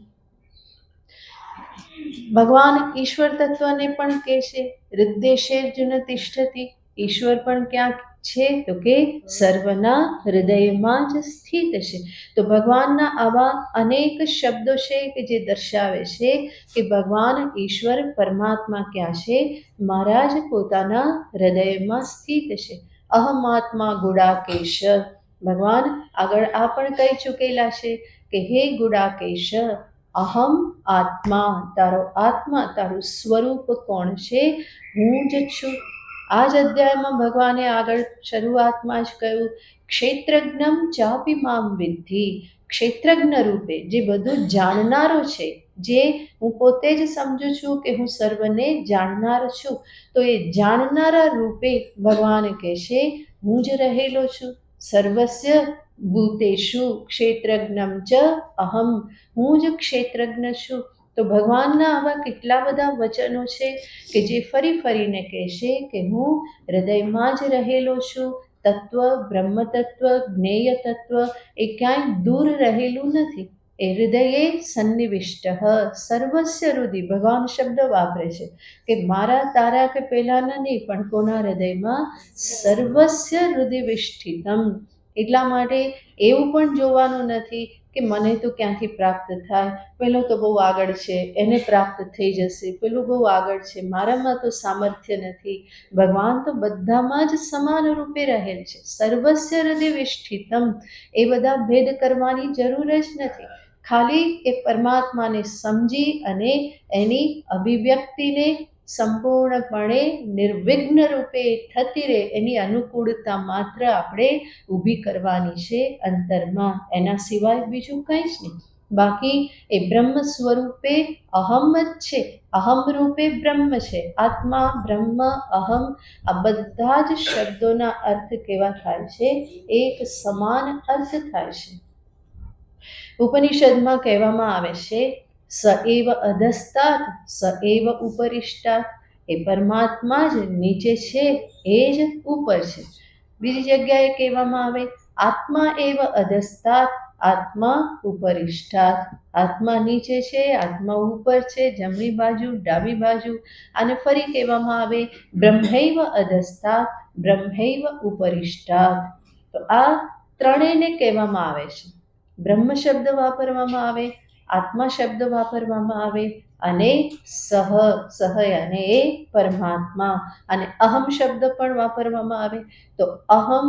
ભગવાન ઈશ્વર તત્વને પણ કહે છે હૃદયેષર્જુન તિષ્ઠતિ. ઈશ્વર પણ ક્યાં છે તો કે સર્વના હૃદયમાં જ સ્થિત છે. તો ભગવાનના આવા અનેક શબ્દો છે કે જે દર્શાવે છે કે ભગવાન ઈશ્વર પરમાત્મા ક્યાં છે? મારા જ પોતાના હૃદયમાં સ્થિત છે. અહમાત્મા ગુડાકેશ. ભગવાન આગળ આ પણ કહી ચૂકેલા છે કે હે ગુડાકેશ, અહમ આત્મા, તારો આત્મા, તારું સ્વરૂપ કોણ છે? હું જ છું. આ જ અધ્યાયમાં ભગવાને આગળ શરૂઆતમાં જ કહ્યું ક્ષેત્રજ્ઞમ ચાપી મામ વિદ્ધિ. ક્ષેત્રજ્ઞ રૂપે જે બધું જાણનારો છે, જે હું પોતે જ સમજું છું કે હું સર્વને જાણનાર છું, તો એ જાણનારા રૂપે ભગવાન કહે છે હું જ રહેલો છું. સર્વસ્ય ભૂતેષુ ક્ષેત્રજ્ઞમ ચ અહમ. હું જ ક્ષેત્રજ્ઞ છું. તો ભગવાનના આવા કેટલા બધા વચનો છે કે જે ફરી ફરીને કહેશે કે હું હૃદયમાં જ રહેલો છું. તત્વ, બ્રહ્મ તત્વ, જ્ઞેય તત્વ એ ક્યાંય દૂર રહેલું નથી. એ હૃદયે સન્નિવિષ્ટ. સર્વસ્ય હૃદય ભગવાન શબ્દ વાપરે છે કે મારા, તારા કે પેલાના નહીં, પણ કોના હૃદયમાં? સર્વસ્ય હૃદય વિષ્ઠિતમ. એટલા માટે એવું પણ જોવાનું નથી કે મને તો ક્યાંથી પ્રાપ્ત થાય, પેલો તો બહુ આગળ છે એને પ્રાપ્ત થઈ જશે, પેલું બહુ આગળ છે મારામાં તો સામર્થ્ય નથી. ભગવાન તો બધામાં જ સમાન રૂપે રહેલ છે. સર્વસ્ય હૃદય વિષ્ઠિતમ. એ બધા ભેદ કરવાની જરૂર જ નથી. ખાલી એ પરમાત્માને સમજી અને એની અભિવ્યક્તિને સંપૂર્ણપણે નિર્વિઘ્ન રૂપે થતી રહે એની અનુકૂળતા માત્ર આપણે ઊભી કરવાની છે અંતરમાં. એના સિવાય બીજું કંઈ જ નહીં. બાકી એ બ્રહ્મ સ્વરૂપે અહમ જ છે. અહમ રૂપે બ્રહ્મ છે. આત્મા, બ્રહ્મ, અહમ આ બધા જ શબ્દોના અર્થ કેવા થાય છે? એક સમાન અર્થ થાય છે. ઉપનિષદમાં કહેવામાં આવે છે સ એવ અધસ્તાત સ એવ ઉપરિષ્ટાત. એ પરમાત્મા જ નીચે છે, એ જ ઉપર છે. બીજી જગ્યાએ કહેવામાં આવે આત્મા એવ અધસ્તાત આત્મા ઉપરિષ્ટાત. આત્મા નીચે છે, આત્મા ઉપર છે, જમણી બાજુ, ડાબી બાજુ. અને ફરી કહેવામાં આવે બ્રહ્મૈવ અધસ્તાત બ્રહ્મૈવ ઉપરિષ્ટાત. તો આ ત્રણેયને કહેવામાં આવે છે. બ્રહ્મ શબ્દ વાપરવામાં આવે, આત્મા શબ્દ વાપરવામાં આવે અને સહ અને એ પરમાત્મા અને અહમ શબ્દ પણ વાપરવામાં આવે. તો અહમ,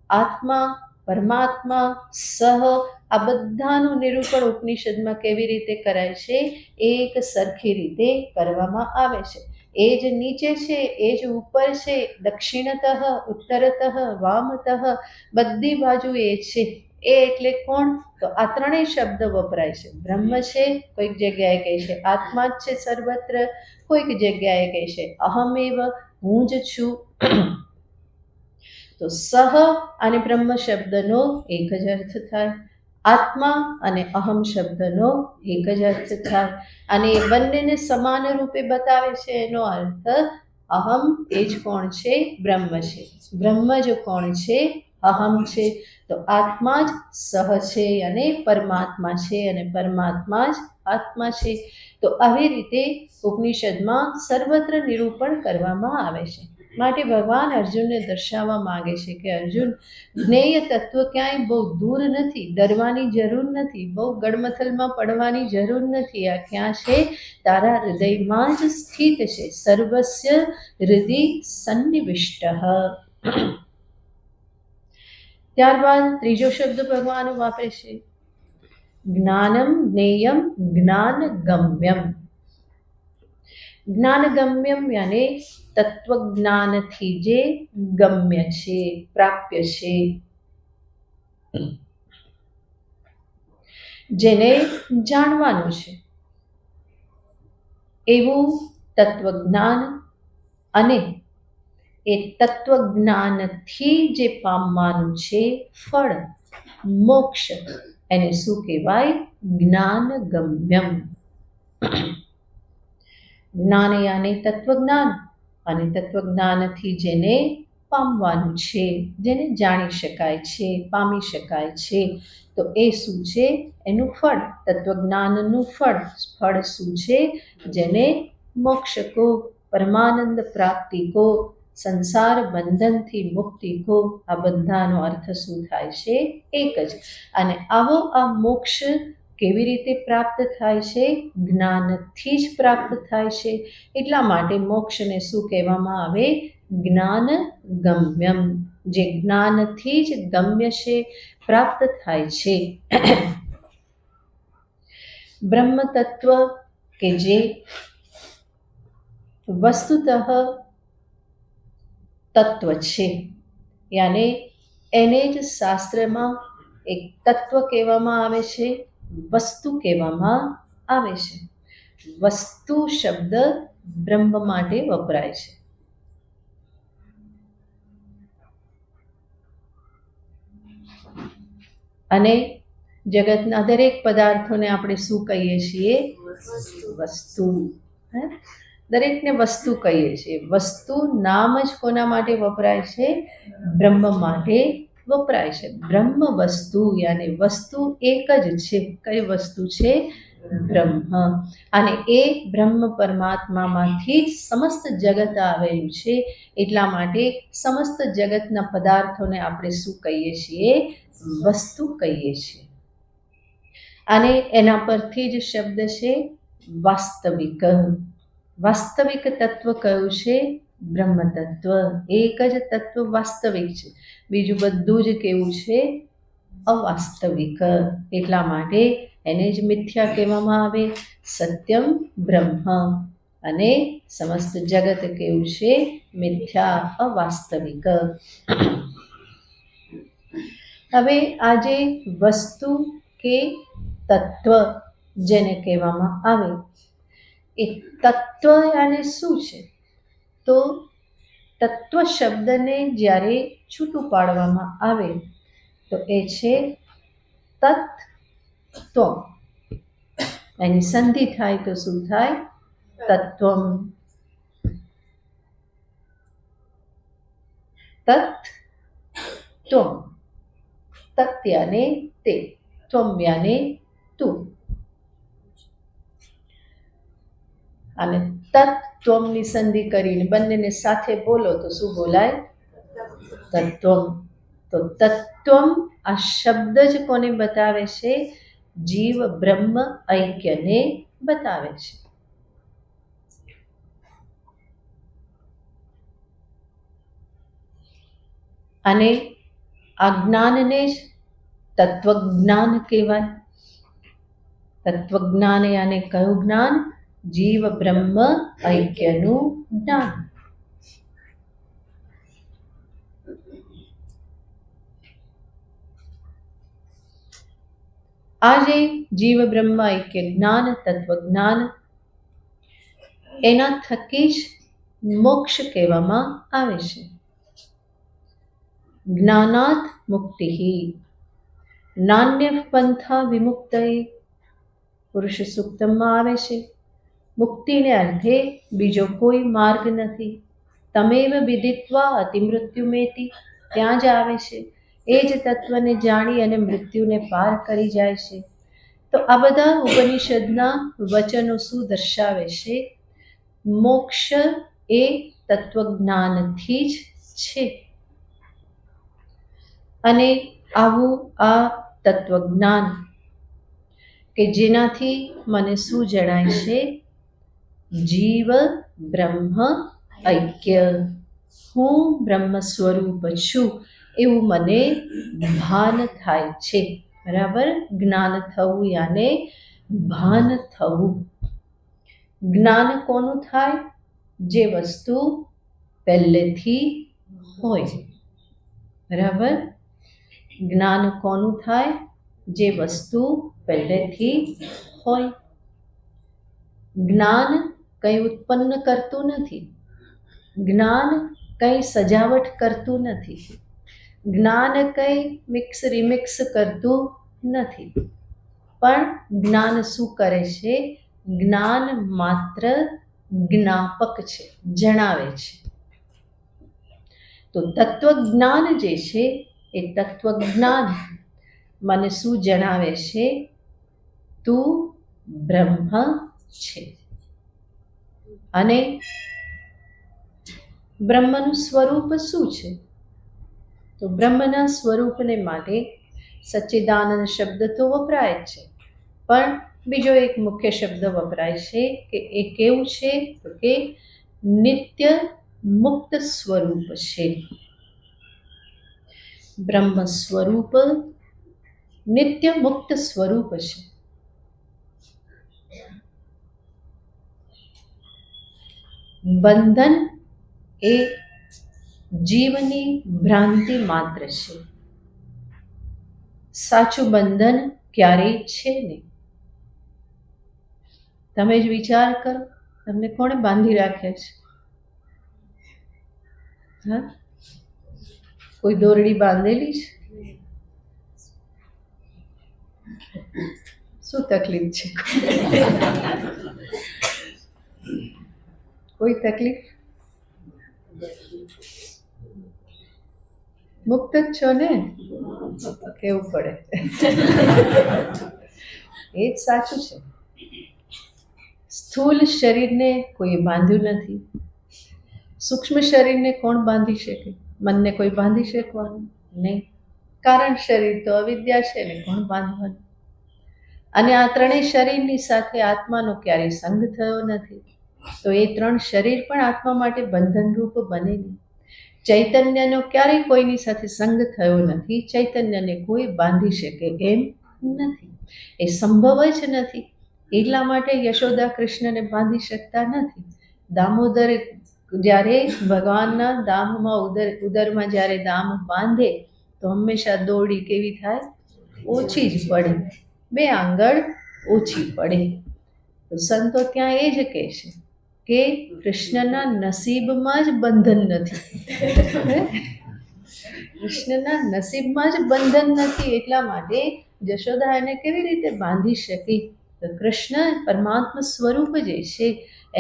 આત્મા, પરમાત્મા, સહ આ બધાનું નિરૂપણ ઉપનિષદમાં કેવી રીતે કરાય છે? એક સરખી રીતે કરવામાં આવે છે. એ જ નીચે છે, એ જ ઉપર છે, દક્ષિણતઃ, ઉત્તરતઃ, વામતઃ બધી બાજુ એ છે. એ એટલે કોણ? તો આ ત્રણેય શબ્દ વપરાય છે. બ્રહ્મ છે, કોઈક જગ્યાએ કહે છે આત્મા જ છે સર્વત્ર, કોઈક જગ્યાએ કહે છે અહમેવ, હું જ છું. તો સહ અને બ્રહ્મ શબ્દનો એક જ અર્થ થાય, આત્મા અને અહમ શબ્દનો એક જ અર્થ થાય. અને એ બંનેને સમાન રૂપે બતાવે છે. એનો અર્થ અહમ એ જ કોણ છે? બ્રહ્મ છે. બ્રહ્મ જ કોણ છે? અહમ છે, તો આત્મા જ સહ છે અને પરમાત્મા છે અને પરમાત્મા જ આત્મા છે. તો આવી રીતે ઉપનિષદમાં સર્વત્ર નિરૂપણ કરવામાં આવે છે. માટે ભગવાન અર્જુનને દર્શાવવા માંગે છે કે અર્જુન, જ્ઞેય તત્વ ક્યાંય બહુ દૂર નથી, ડરવાની જરૂર નથી, બહુ ગડમથલમાં પડવાની જરૂર નથી. આ ક્યાં છે? તારા હૃદયમાં જ સ્થિત છે. સર્વસ્ય હૃદય સન્નિવિષ્ટ. ત્યારબાદ ત્રીજો શબ્દ ભગવાન વાપરે છે, જ્ઞાનમ જ્ઞેયમ જ્ઞાનગમ્યમ. જ્ઞાનગમ્યમ યાને તત્વજ્ઞાનથી જે ગમ્ય છે, પ્રાપ્ય છે, જેને જાણવાનું છે એવું તત્વજ્ઞાન, અને એ તત્વજ્ઞાનથી જે પામવાનું છે ફળ, મોક્ષ, એને શું કહેવાય? જ્ઞાનગમ્યમ. જ્ઞાન યાને તત્વજ્ઞાન, અને તત્વજ્ઞાનથી જેને પામવાનું છે, જેને જાણી શકાય છે, પામી શકાય છે, તો એ શું છે? એનું ફળ, તત્વજ્ઞાનનું ફળ. ફળ શું છે? જેને મોક્ષ કો, પરમાનંદ પ્રાપ્તિ કો, સંસાર બંધનથી મુક્તિ કો. આ બધાનો અર્થ શું થાય છે? એક જ. અને આવો આ મોક્ષ કેવી રીતે પ્રાપ્ત થાય છે? જ્ઞાનથી જ પ્રાપ્ત થાય છે. એટલા માટે મોક્ષને શું કહેવામાં આવે? જ્ઞાનગમ્યમ. જે જ્ઞાનથી જ ગમ્ય છે, પ્રાપ્ત થાય છે. બ્રહ્મ તત્વ કે જે વસ્તુતઃ તત્વ છે, યાને એને જ શાસ્ત્રમાં એક તત્વ કહેવામાં આવે છે, વસ્તુ કહેવામાં આવે છે. વસ્તુ શબ્દ બ્રહ્મ માટે વપરાય છે. અને જગતના દરેક પદાર્થોને આપણે શું કહીએ છીએ? વસ્તુ. દરેકને વસ્તુ કહીએ છીએ. વસ્તુ નામ જ કોના માટે વપરાય છે? બ્રહ્મ માટે વપરાય છે. બ્રહ્મ વસ્તુ યાને વસ્તુ એક જ છે. કઈ વસ્તુ છે? બ્રહ્મ. અને એ બ્રહ્મ પરમાત્મામાંથી જ સમસ્ત જગત આવેલું છે. એટલા માટે સમસ્ત જગતના પદાર્થોને આપણે શું કહીએ છીએ? વસ્તુ કહીએ છીએ. અને એના પરથી જ શબ્દ છે વાસ્તવિક. વાસ્તવિક તત્વ કયું છે? બ્રહ્મ તત્વ. એક જ તત્વ વાસ્તવિક છે, બીજું બધું જ કેવું છે? અવાસ્તવિક. એટલા માટે એને જ મિથ્યા કહેવામાં આવે. સત્યમ બ્રહ્મ. અને સમસ્ત જગત કેવું છે? મિથ્યા, અવાસ્તવિક. હવે આજે વસ્તુ કે તત્વ જેને કહેવામાં આવે, એ તત્વ યાને શું છે? તો તત્વ શબ્દને જ્યારે છૂટું પાડવામાં આવે તો એ છે તત્વ. એની સંધિ થાય તો શું થાય? તત્વમ. તત્વ. તત યાને તે, ત્વમ યાને તું. અને તત્વમની સંધિ કરીને બંનેને સાથે બોલો તો શું બોલાય? તત્વમ. તો તત્વમ આ શબ્દ જ કોને બતાવે છે? જીવ બ્રહ્મ ઐક્યને બતાવે છે. અને આ જ્ઞાનને જ તત્વજ્ઞાન કહેવાય. તત્વજ્ઞાન યાને કયું જ્ઞાન? જીવ બ્રહ્મ ઐક્યનું જ્ઞાન. આજે જીવ બ્રહ્મ ઐક્ય જ્ઞાન, તત્વજ્ઞાન, એના થકી જ મોક્ષ કહેવામાં આવે છે. જ્ઞાનાત મુક્તિ. નાન્ય પંથા વિમુક્તય. પુરુષ સૂક્તમાં આવે છે, મુક્તિને અર્થે બીજો કોઈ માર્ગ નથી. તમેવ વિદિત્વા અતિમૃત્યુમેતિ. ત્યાં જ આવે છે એ જ તત્વને જાણી અને મૃત્યુને પાર કરી જાય છે. તો આ બધા ઉપનિષદના વચનો શું દર્શાવે છે? મોક્ષ એ તત્વજ્ઞાનથી જ છે. અને આવું આ તત્વજ્ઞાન કે જેનાથી મને શું જણાય છે? જીવ બ્રહ્મ ઐક્ય, હું બ્રહ્મ સ્વરૂપ છું એવું મને ભાન થાય છે. બરાબર? જ્ઞાન થવું યાને ભાન થવું. જ્ઞાન કોનું થાય? જે વસ્તુ પહેલેથી હોય. બરાબર? જ્ઞાન કોનું થાય? જે વસ્તુ પહેલેથી હોય. જ્ઞાન કંઈ ઉત્પન્ન કરતું નથી. જ્ઞાન કંઈ સજાવટ કરતું નથી. જ્ઞાન કંઈ મિક્સ રિમિક્સ કરતું નથી. પણ જ્ઞાન શું કરે છે? જ્ઞાન માત્ર જ્ઞાપક છે, જણાવે છે. તો તત્વજ્ઞાન જે છે એ તત્વજ્ઞાન મને શું જણાવે છે? તું બ્રહ્મ છે. અને બ્રહ્મનું સ્વરૂપ શું છે? તો બ્રહ્મના સ્વરૂપને માટે સચ્ચિદાનંદ શબ્દ તો વપરાય જ છે, પણ બીજો એક મુખ્ય શબ્દ વપરાય છે કે એ કેવું છે? તો કે નિત્ય મુક્ત સ્વરૂપ છે. બ્રહ્મ સ્વરૂપ નિત્ય મુક્ત સ્વરૂપ છે. બંધન એ જીવની ભ્રાંતિ માત્ર છે. સાચું બંધન ક્યારેય છે નહીં. તમે જ વિચાર કરો, તમને કોણે બાંધી રાખે છે? હા, કોઈ દોરડી બાંધેલી છે? શું તકલીફ છે? કોઈ તકલીફ? મુક્ત જ છો ને? કેવું પડે. એ જ સાચું છે. સ્થૂલ શરીરને કોઈ બાંધ્યું નથી. સૂક્ષ્મ શરીરને કોણ બાંધી શકે? મનને કોઈ બાંધી શકવાનું નહીં. કારણ શરીર તો અવિદ્યા છે ને, કોણ બાંધવાનું? અને આ ત્રણેય શરીરની સાથે આત્માનો ક્યારેય સંગ થયો નથી. તો એ ત્રણ શરીર પણ આત્મા માટે બંધનરૂપ બને નહીં. ચૈતન્યનો ક્યારેય કોઈની સાથે સંગ થયો નથી. ચૈતન્યને કોઈ બાંધી શકે એમ નથી. એ સંભવ જ નથી. એટલા માટે યશોદા કૃષ્ણને બાંધી શકતા નથી. દામોદર જ્યારે ભગવાનના દામમાં ઉદરમાં જ્યારે દામ બાંધે તો હંમેશા દોરડી કેવી થાય? ઓછી જ પડે. 2 આંગળ ઓછી પડે. તો સંતો ત્યાં એ જ કહે છે કે કૃષ્ણના નસીબમાં જ બંધન નથી. કૃષ્ણના નસીબમાં જ બંધન નથી. એટલા માટે યશોદા એને કેવી રીતે બાંધી શકી? તો કૃષ્ણ પરમાત્મા સ્વરૂપ જે છે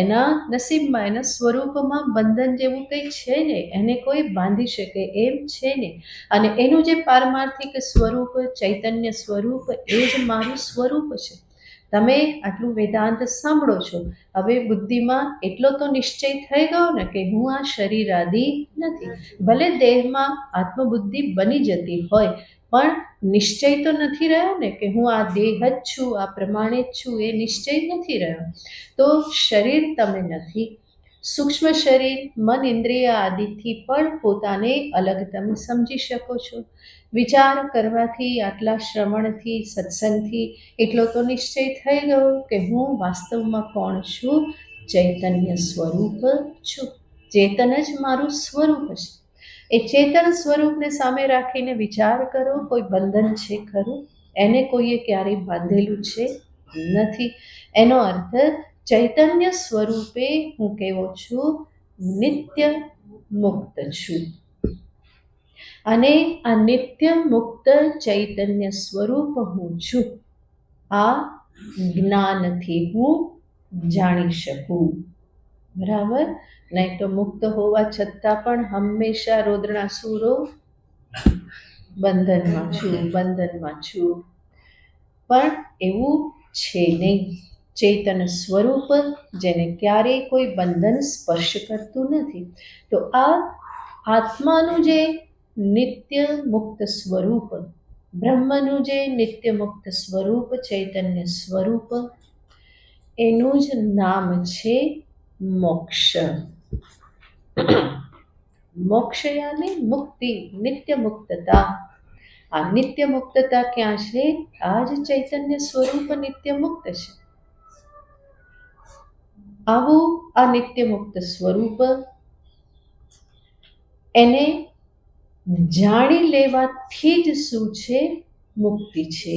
એના નસીબમાં, એના સ્વરૂપમાં બંધન જેવું કંઈ છે ને, એને કોઈ બાંધી શકે એમ છે ને. અને એનું જે પારમાર્થિક સ્વરૂપ, ચૈતન્ય સ્વરૂપ, એ જ મારું સ્વરૂપ છે. તમે આટલું વેદાંત સાંભળો છો, હવે બુદ્ધિમાં એટલો તો નિશ્ચય થઈ ગયો ને કે હું આ શરીરાદી નથી. ભલે દેહમાં આત્મબુદ્ધિ બની જતી હોય, પણ નિશ્ચય તો નથી રહ્યો ને કે હું આ દેહ જ છું, આ પ્રમાણે જ છું. એ નિશ્ચય નથી રહ્યો. તો શરીર તમે નથી. સૂક્ષ્મ શરીર મન ઇન્દ્રિય આદિથી પણ પોતાને અલગ તમે સમજી શકો છો. વિચાર કરવાથી, આટલા શ્રવણથી, સત્સંગથી એટલો તો નિશ્ચય થઈ ગયો કે હું વાસ્તવમાં કોણ છું? ચૈતન્ય સ્વરૂપ છું. ચેતન જ મારું સ્વરૂપ છે. એ ચેતન સ્વરૂપને સામે રાખીને વિચાર કરો, કોઈ બંધન છે ખરું? એને કોઈએ ક્યારેય બાંધેલું છે? નથી. એનો અર્થ ચૈતન્ય સ્વરૂપે હું કેવો છું? નિત્ય મુક્ત છું. અને આ નિત્ય મુક્ત ચૈતન્ય સ્વરૂપ હું છું. આ જ્ઞાનથી હું જાણી શકું. બરાબર? નહીં તો મુક્ત હોવા છતાં પણ હંમેશા રોદણાસુરો બંધનમાં છું, પણ એવું છે નહીં. ચેતન સ્વરૂપ જેને ક્યારેય કોઈ બંધન સ્પર્શ કરતું નથી. તો આ આત્માનું જે નિત્ય મુક્ત સ્વરૂપ, બ્રહ્મનું જે નિત્ય મુક્ત સ્વરૂપ, ચૈતન્ય સ્વરૂપ, એનું જ નામ છે મોક્ષ. મોક્ષ યાની મુક્તિ, નિત્ય મુક્તતા. આ નિત્ય મુક્તતા ક્યાં છે? આ જ ચૈતન્ય સ્વરૂપ નિત્ય મુક્ત છે. આવું આ નિત્ય મુક્ત સ્વરૂપ, એને જાણી લેવાથી જ શું છે? મુક્તિ છે.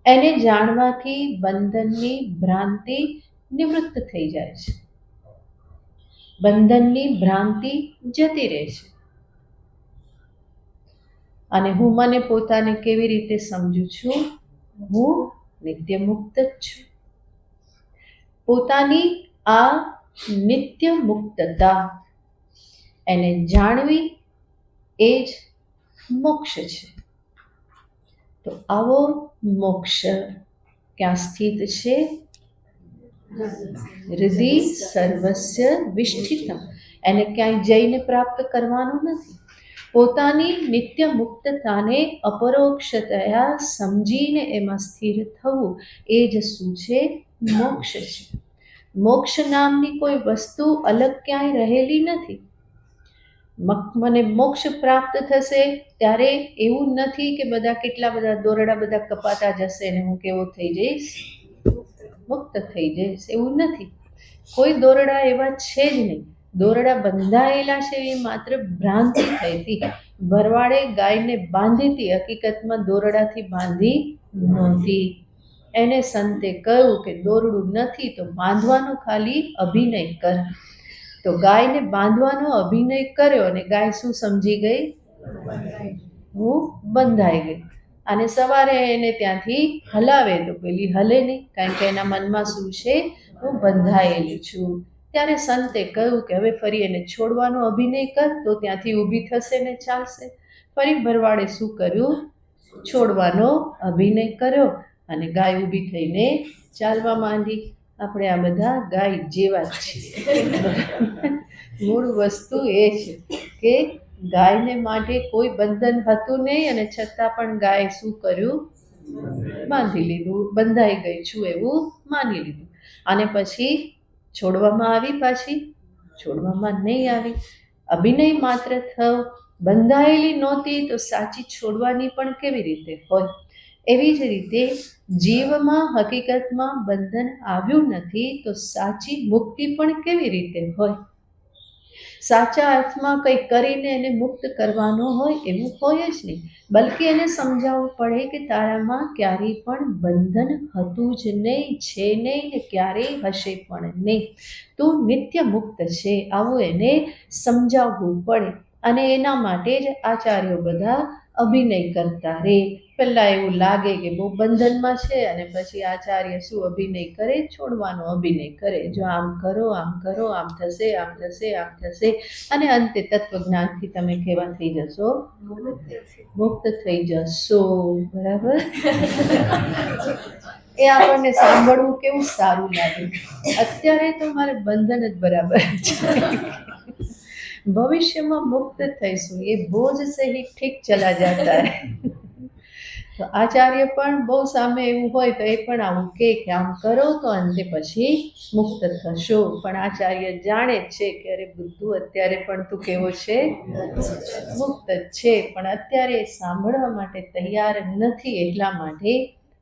એને જાણવાથી બંધનની ભ્રાંતિ નિવૃત્ત થઈ જાય છે, બંધનની ભ્રાંતિ જતી રહે છે. અને હું મને પોતાને કેવી રીતે સમજું છું? હું નિત્ય મુક્ત જ છું. પોતાની આ નિત્ય મુક્તતા એને જાણવી એ જ મોક્ષ છે. તો આવો મોક્ષ ક્યાં સ્થિત છે? હૃદય સર્વસ્ય વિષ્ઠિતમ. એને ક્યાંય જઈને પ્રાપ્ત કરવાનું નથી. પોતાની નિત્ય મુક્તતાને અપરોક્ષતયા સમજીને એમાં સ્થિર થવું, એ જ શું છે? મોક્ષ છે. મોક્ષ નામની કોઈ વસ્તુ અલગ ક્યાંય રહેલી નથી. મને મોક્ષ પ્રાપ્ત થશે ત્યારે એવું નથી કે કેટલા બધા દોરડા બધા કપાતા જશે ને હું કેવો થઈ જઈશ? મુક્ત થઈ જઈશ. એવું નથી. કોઈ દોરડા એવા છે જ નહીં. દોરડા બંધાયેલા છે એ માત્ર ભ્રાંતિ થઈ હતી. ભરવાડે ગાયને બાંધી હતી, હકીકતમાં દોરડાથી બાંધી નહોતી. એને સંતે કહ્યું કે દોરડું નથી તો બાંધવાનો ખાલી અભિનય કર. તો ગાયને બાંધવાનો અભિનય કર્યો અને ગાય શું સમજી ગઈ? હું બંધાઈ ગઈ. અને સવારે એને ત્યાંથી હલાવે તો પેલી હલે નહીં, કારણ કે એના મનમાં શું છે? હું બંધાયેલી છું. ત્યારે સંતે કહ્યું કે હવે ફરી એને છોડવાનો અભિનય કર તો ત્યાંથી ઊભી થશે ને ચાલશે. ફરી ભરવાડે શું કર્યું? છોડવાનો અભિનય કર્યો અને ગાય ઊભી થઈને ચાલવા માંડી. આપણે આ બધા ગાય જેવા જ છીએ. મૂળ વસ્તુ એ છે કે ગાયને માટે કોઈ બંધન હતું નહીં અને છતાં પણ ગાય શું કર્યું? બાંધી લીધું. બંધાઈ ગઈ છું એવું માની લીધું. અને પછી છોડવામાં આવી, પાછી છોડવામાં નહીં આવી. અભિનય માત્ર થયો. બંધાયેલી નહોતી તો સાચી છોડવાની પણ કેવી રીતે હોય? એવી જ રીતે જીવમાં હકીકતમાં બંધન આવ્યું નથી તો સાચી મુક્તિ પણ કેવી રીતે હોય? સાચા અર્થમાં કંઈ કરીને એને મુક્ત કરવાનો હોય એવું હોય જ નહીં. બલકે એને સમજાવવું પડે કે તારામાં ક્યારેય પણ બંધન હતું જ નહીં, છે નહીં ને ક્યારેય હશે પણ નહીં. તું નિત્ય મુક્ત છે, આવું એને સમજાવવું પડે. અને એના માટે જ આચાર્યો બધા અભિનય કરતા રહે. પહેલાં એવું લાગે કે બહુ બંધનમાં છે અને પછી આચાર્ય શું અભિનય કરે? છોડવાનો અભિનય કરે. જો આમ કરો, આમ કરો, આમ થશે, આમ થશે, આમ થશે. અને અંતે તત્વજ્ઞાનથી તમે કેવા થઈ જશો? મુક્ત થઈ જશો. બરાબર? એ આપણને સાંભળવું કેવું સારું લાગે. અત્યારે તો મારે બંધન જ બરાબર છે. ભવિષ્યમાં મુક્ત થઈશું. એ બોજ સે હી ઠીક ચલા જાતા હૈ. તો આચાર્ય પણ બહુ સામે એવું હોય તો એ પણ આવું કે આમ કરો તો અંતે પછી મુક્ત થશો. પણ આચાર્ય જાણે જ છે કે અરે બુદ્ધુ અત્યારે પણ તું કેવો છે? મુક્ત જ છે. પણ અત્યારે સાંભળવા માટે તૈયાર નથી. એટલા માટે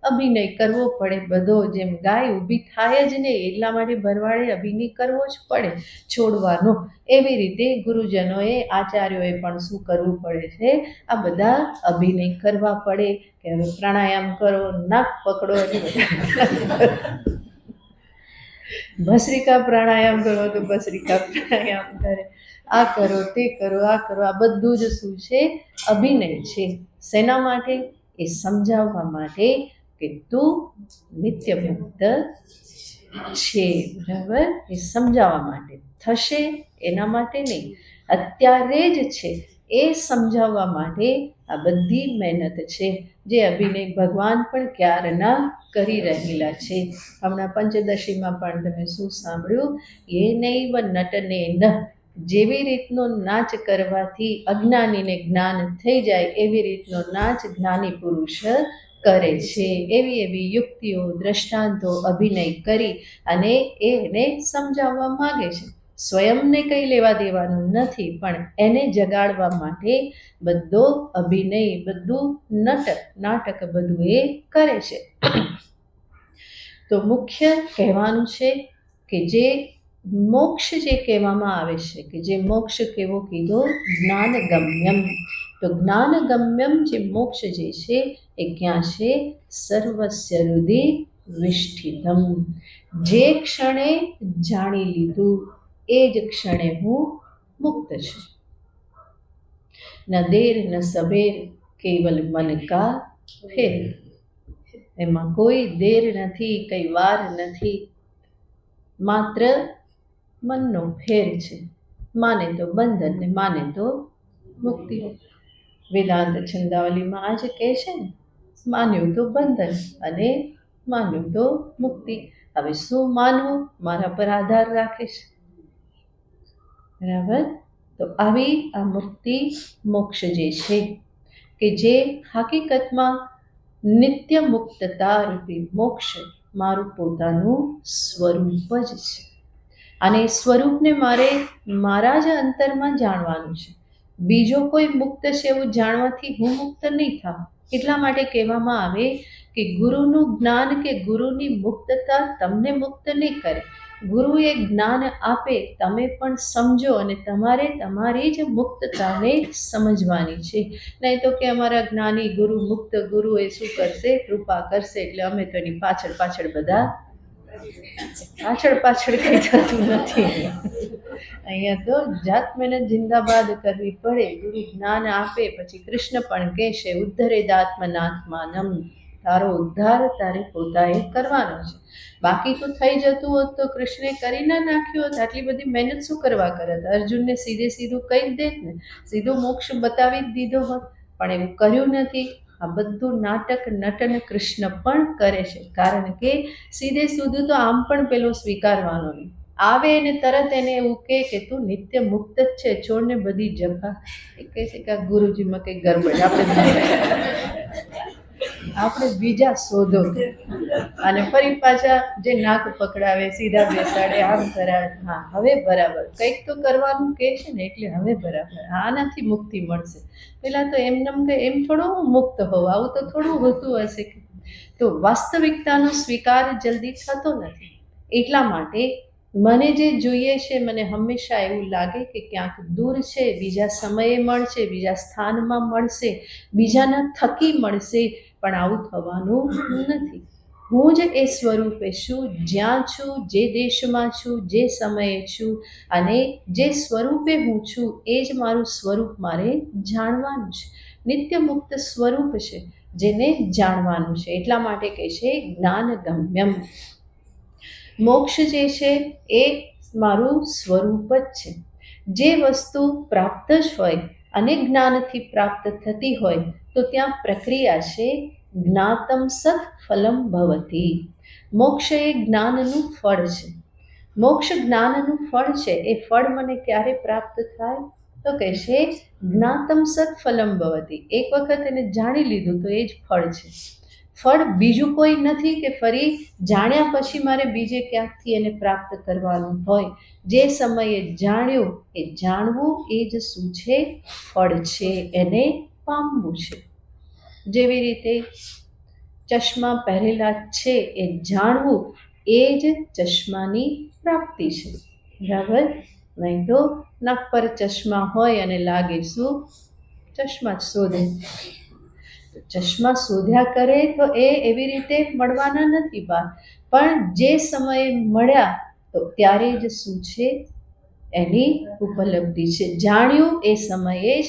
અભિનય કરવો પડે બધો. જેમ ગાય ઊભી થાય જ નહીં એટલા માટે ભરવાડે અભિનય કરવો જ પડે છોડવાનો. એવી રીતે ગુરુજનોએ, આચાર્યોએ પણ શું કરવું પડે છે? આ બધા અભિનય કરવા પડે કે હવે પ્રાણાયામ કરો, નાક પકડો, ભસ્રિકા પ્રાણાયામ કરો તો ભસ્રિકા પ્રાણાયામ કરે, આ કરો, તે કરો, આ કરો. આ બધું જ શું છે? અભિનય છે. શેના માટે? એ સમજાવવા માટે કે તું નિત્ય મુક્ત છે. બરાબર? એ સમજાવવા માટે. થશે એના માટે નહીં, અત્યારે જ છે એ સમજાવવા માટે આ બધી મહેનત છે, જે અભિનય ભગવાન પણ ક્યારના કરી રહેલા છે. હમણાં પંચદશીમાં પણ તમે શું સાંભળ્યું? એ નૈવ નટને ન, જેવી રીતનો નાચ કરવાથી અજ્ઞાનીને જ્ઞાન થઈ જાય એવી રીતનો નાચ જ્ઞાની પુરુષ કરે છે. એવી એવી યુક્તિઓ, દ્રષ્ટાંતો, અભિનય કરી અને એને સમજાવવા માંગે છે. સ્વયંને કંઈ લેવા દેવાનું નથી, પણ એને જગાડવા માટે બધો અભિનય, બધું નાટક બધું એ કરે છે. તો મુખ્ય કહેવાનું છે કે જે મોક્ષ જે કહેવામાં આવે છે, કે જે મોક્ષ કેવો કીધો? જ્ઞાનગમ્યમ. તો જ્ઞાનગમ્યમ જે મોક્ષ જે છે એ ક્યાં છે? સર્વસ્ય હૃદય વિષ્ઠિતમ. જે ક્ષણે જાણી લીધું એ જ ક્ષણે હું મુક્ત છું. ન દેર ન સબેર, કેવલ મન કા ફેર. એમાં કોઈ દેર નથી, કઈ વાર નથી, માત્ર મનનો ફેર છે. માને તો બંધન ને માને તો મુક્તિ. વેદાંત છંદાવલીમાં આજે કહે છે ને, માન્યું તો બંધન અને માન્યું તો મુક્તિ. હવે શું માનવું? મારા પર આધાર રાખે છે. બરાબર? તો આવી આ મુક્તિ મોક્ષ જે છે, કે જે હકીકતમાં નિત્ય મુક્તતા રૂપી મોક્ષ મારું પોતાનું સ્વરૂપ જ છે. અને સ્વરૂપને મારે મારા જ અંતરમાં જાણવાનું છે. બીજો કોઈ મુક્ત છે એવું જાણવાથી હું મુક્ત નહીં થાઉં. એટલા માટે કહેવામાં આવે કે ગુરુનું જ્ઞાન કે ગુરુની મુક્તતા તમને મુક્ત નહીં કરે. ગુરુ એ જ્ઞાન આપે, તમે પણ સમજો અને તમારે તમારી જ મુક્તતાને સમજવાની છે. નહીં તો કે અમારા જ્ઞાની ગુરુ, મુક્ત ગુરુ એ શું કરશે? કૃપા કરશે એટલે અમે તો એની પાછળ પાછળ બધા પાછળ કંઈ થતું નથી. અહીંયા તો જાત મહેનત જિંદાબાદ કરવી પડે. ગુરુ જ્ઞાન આપે પછી કૃષ્ણ પણ કહેશે ઉદ્ધરેદાત્મનાત્માનમ, તારો ઉદ્ધાર તારે પોતાએ કરવાનો છે. બાકી તો થઈ જતું હોત તો કૃષ્ણે કરી ના નાખ્યું હોત. આટલી બધી મહેનત શું કરવા કરત? અર્જુનને સીધું કહી જ દેત ને, સીધો મોક્ષ બતાવી જ દીધો હોત, પણ એવું કર્યું નથી. આ બધું નાટક નટન કૃષ્ણ પણ કરે છે, કારણ કે સીધું તો આમ પણ પેલો સ્વીકારવાનો નહીં. આવે ને તરત એને એવું કે તું નિત્ય મુક્ત જ છે, છોડને બધી જફા. એ કહે છે કે ગુરુજીમાં કંઈ ગરબડ, આપણે બીજા શોધો. અને ફરી પાછા જે નાક પકડાવે, સીધા બેસાડે, આમ કરાવે. હા, હવે બરાબર કંઈક તો કરવાનું કહે છે ને, એટલે હવે બરાબર આનાથી મુક્તિ મળશે. પેલા તો એમ થોડું મુક્ત હોવ, આવું તો થોડું હોતું હશે. તો વાસ્તવિકતાનો સ્વીકાર જલ્દી થતો નથી. એટલા માટે મને જે જોઈએ છે, મને હંમેશા એવું લાગે કે ક્યાંક દૂર છે, બીજા સમયે મળશે, બીજા સ્થાનમાં મળશે, બીજાના થકી મળશે, પણ આવું થવાનું નથી. હું જ એ સ્વરૂપે છું, જ્યાં છું, જે દેશમાં છું, જે સમયે છું, અને જે સ્વરૂપે હું છું એ જ મારું સ્વરૂપ મારે જાણવાનું છે. નિત્ય મુક્ત સ્વરૂપ છે, જેને જાણવાનું છે. એટલા માટે કહે છે જ્ઞાનગમ્યમ. મોક્ષ જે છે એ મારું સ્વરૂપ જ છે. જે વસ્તુ પ્રાપ્ત જ હોય અને જ્ઞાનથી પ્રાપ્ત થતી હોય તો ત્યાં પ્રક્રિયા છે. જ્ઞાતમ સત ફલમ ભવતી. મોક્ષ એ જ્ઞાનનું ફળ છે. મોક્ષ જ્ઞાનનું ફળ છે. એ ફળ મને ક્યારે પ્રાપ્ત થાય? તો કહેશે જ્ઞાતમ સત ફલમ ભવતી. એક વખત એને જાણી લીધું તો એ જ ફળ છે. ફળ બીજું કોઈ નથી કે ફરી જાણ્યા પછી મારે બીજે ક્યાંકથી એને પ્રાપ્ત કરવાનું હોય. જે સમયે જાણ્યું એ જાણવું એ જ શું છે? ફળ છે. એને પામવું છે. જેવી રીતે ચશ્મા પહેરેલા છે એ જાણવું એ જ ચશ્માની પ્રાપ્તિ છે. બરાબર? નહીં તો નાક પર ચશ્મા હોય અને લાગે શું? ચશ્મા જ શોધે. ચશ્મા શોધ્યા કરે તો એ એવી રીતે મળવાના નથી બહાર, પણ જે સમયે મળ્યા તો ત્યારે જ શું છે? એની ઉપલબ્ધિ છે. જાણ્યું એ સમયે જ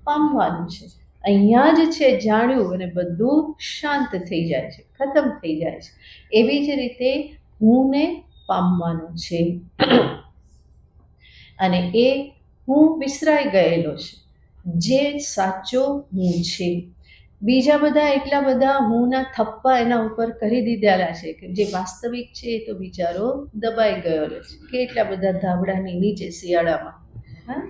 પામવાનું છે. અહીંયા જ છે જાણ્યું અને બધું શાંત થઈ જાય છે, ખતમ થઈ જાય છે. એવી જ રીતે હુંને પામવાનું છે. અને એ હું વિસરાઈ ગયેલો છે. જે સાચો હું છે. બીજા બધા એટલા બધા હુંના થપ્પા એના ઉપર કરી દીધેલા છે કે જે વાસ્તવિક છે એ તો બિચારો દબાઈ ગયેલો છે. કેટલા બધા ધાબળાની નીચે શિયાળામાં, હા,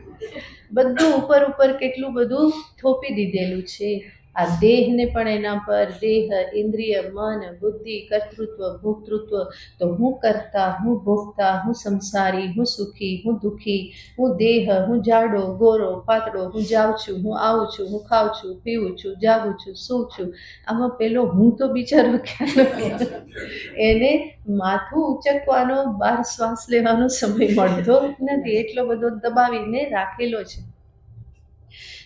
બધું ઉપર ઉપર કેટલું બધું થોપી દીધેલું છે. આ દેહને પણ એના પર, દેહ, ઇન્દ્રિય, મન, બુદ્ધિ, કર્તૃત્વ, ભોક્તૃત્વ, તો હું કરતા, હું ભોગતા, હું સંસારી, હું સુખી, હું દુઃખી, હું દેહ, હું જાડો, ગોરો, પાતળો, હું જાઉં છું, હું આવું છું, હું ખાઉં છું, પીવું છું, જાગું છું, સૂવું છું. આમાં પેલો હું તો બિચારો ક્યાં એને માથું ઉચકવાનો, બહાર શ્વાસ લેવાનો સમય મળતો નથી, એટલો બધો દબાવીને રાખેલો છે.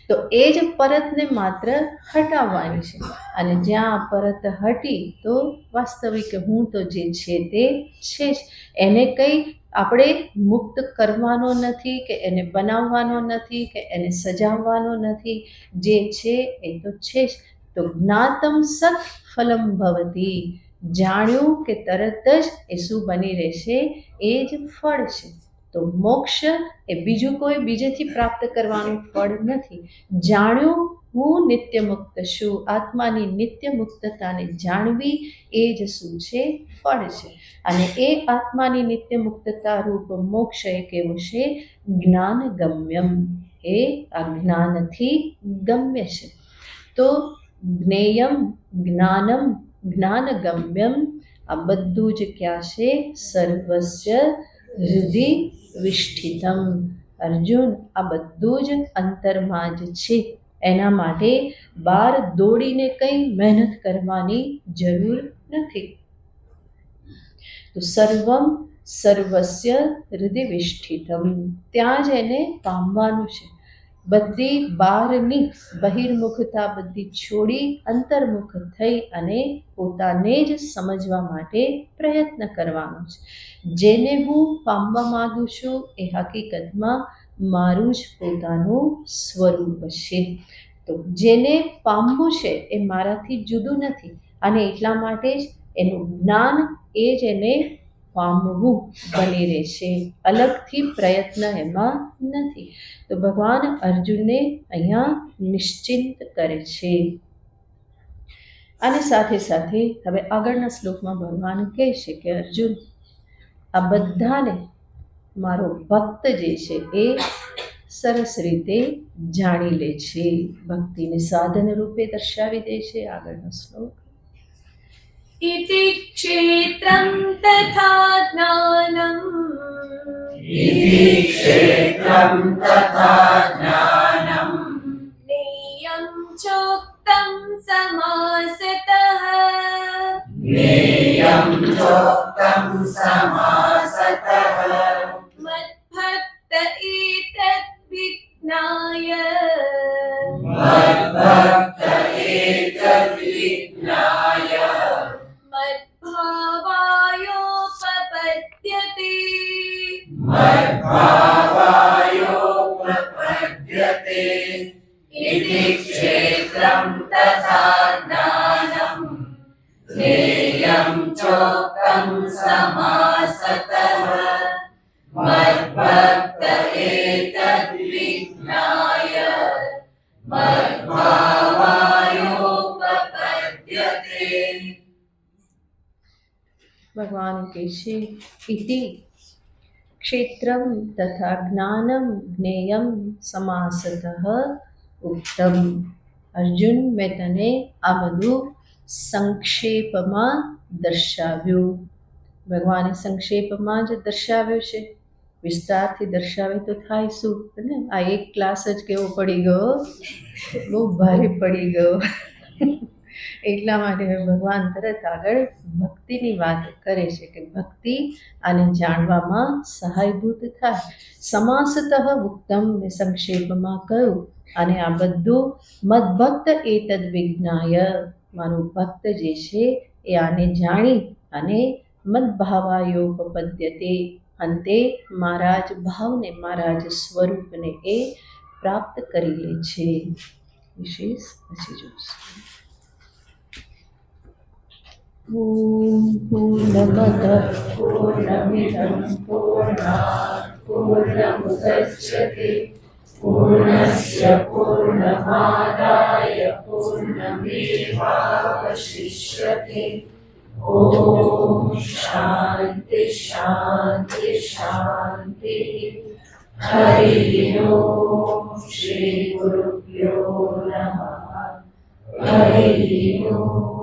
તો એ જ પરતને માત્ર હટાવવાની છે. અને જ્યાં પરત હટી તો વાસ્તવિક હું તો જે છે તે છે જ. એને કંઈ આપણે મુક્ત કરવાનો નથી કે એને બનાવવાનો નથી કે એને સજાવવાનો નથી. જે છે એ તો છે જ. તો જ્ઞાતમ સત ફલમ ભવતી, જાણ્યું કે તરત જ એ શું બની રહેશે, એ જ ફળ છે. તો મોક્ષ એ બીજું કોઈ બીજેથી પ્રાપ્ત કરવાનું ફળ નથી. જાણ્યું હું નિત્ય મુક્ત છું, આત્માની નિત્ય મુક્તતાને જાણવી એ જ શું છે, ફળ છે. અને એ આત્માની નિત્ય મુક્તતા રૂપ મોક્ષ એ કેવું છે, જ્ઞાન ગમ્યમ, એ આ જ્ઞાનથી ગમ્ય છે. તો જ્ઞેયમ, જ્ઞાનમ, જ્ઞાનગમ્યમ, આ બધું જ ક્યાં છે, સર્વસ્ય હૃદિ વિષ્ઠિતમ. અર્જુન, આ બધું જ અંતરમાં જ છે. એના માટે બહાર દોડીને કંઈ મહેનત કરવાની જરૂર નથી. તો સર્વમ સર્વસ્ય હૃદય વિષ્ઠિતમ, ત્યાં જ એને પામવાનું છે. બધી બહારની બહિર્મુખતા બધી છોડી અંતર્મુખ થઈ અને પોતાને જ સમજવા માટે પ્રયત્ન કરવાનો છે. જેને હું પામવા માંગુ છું એ હકીકતમાં મારું જ પોતાનું સ્વરૂપ છે. તો જેને પામવું છે એ મારાથી જુદું નથી, અને એટલા માટે જ એનું જ્ઞાન એ જ એને પામવું બની રહેશે. અલગથી પ્રયત્ન એમાં નથી. તો ભગવાન અર્જુનને અહીંયા નિશ્ચિંત કરે છે. અને સાથે સાથે હવે આગળના શ્લોકમાં ભગવાન કહે છે કે અર્જુન, આ બધાને મારો ભક્ત જે છે એ સરસ રીતે જાણી લે છે. ભક્તિને સાધન રૂપે દર્શાવી દે છે. આગળનો શ્લોક. इति क्षेत्रं तथा ज्ञानम् इति क्षेत्रं तथा ज्ञानम् ज्ञेयं चोक्तं समासतः ज्ञेयं चोक्तं समासतः मद्भक्त एतद्विज्ञाय मद्भक्त एतद्विज्ञाय मद्भावायोपपद्यते मद्भावायोपपद्यते इति क्षेत्रं तथा ज्ञानम् ज्ञेयं चोक्तं समासतः मद्भक्त एतद्विज्ञाय मद्भावायोपपद्यते. ભગવાન કહે છે ઇતિ ક્ષેત્રમ તથા જ્ઞાનમ જ્ઞેયમ સમાસતઃ ઉક્તમ. અર્જુન, મેં તને આ બધું સંક્ષેપમાં દર્શાવ્યું. ભગવાને સંક્ષેપમાં જ દર્શાવ્યું છે. વિસ્તારથી દર્શાવે તો થાય શું ને? આ એક ક્લાસ જ કેવો પડી ગયો, બહુ ભારે પડી ગયો. એટલા માટે ભગવાન તરત આગળ ભક્તિની વાત કરે છે કે ભક્તિ આને જાણવામાં સહાયભૂત થાય. સમાસતઃ ઉક્તમ, મેં સંક્ષેપમાં કહ્યું. અને આ બધું મદભક્ત એતદ વિજ્ઞાય, મારું ભક્ત જે છે એ આને જાણી અને મદભાવાયોપપદ્યતે, અંતે મારા જ ભાવને, મારા જ સ્વરૂપને એ પ્રાપ્ત કરી લે છે. વિશેષ પછી જોઈશું. પૂર્ણમદ પૂર્ણમિદં પૂર્ણાત પૂર્ણમુદચ્યતે पूर्णस्य पूर्णमादाय पूर्णमेवावशिष्यते ॐ शान्ति शान्ति शान्तिः हरिः ॐ श्रीगुरुभ्यो नमः हरिः ॐ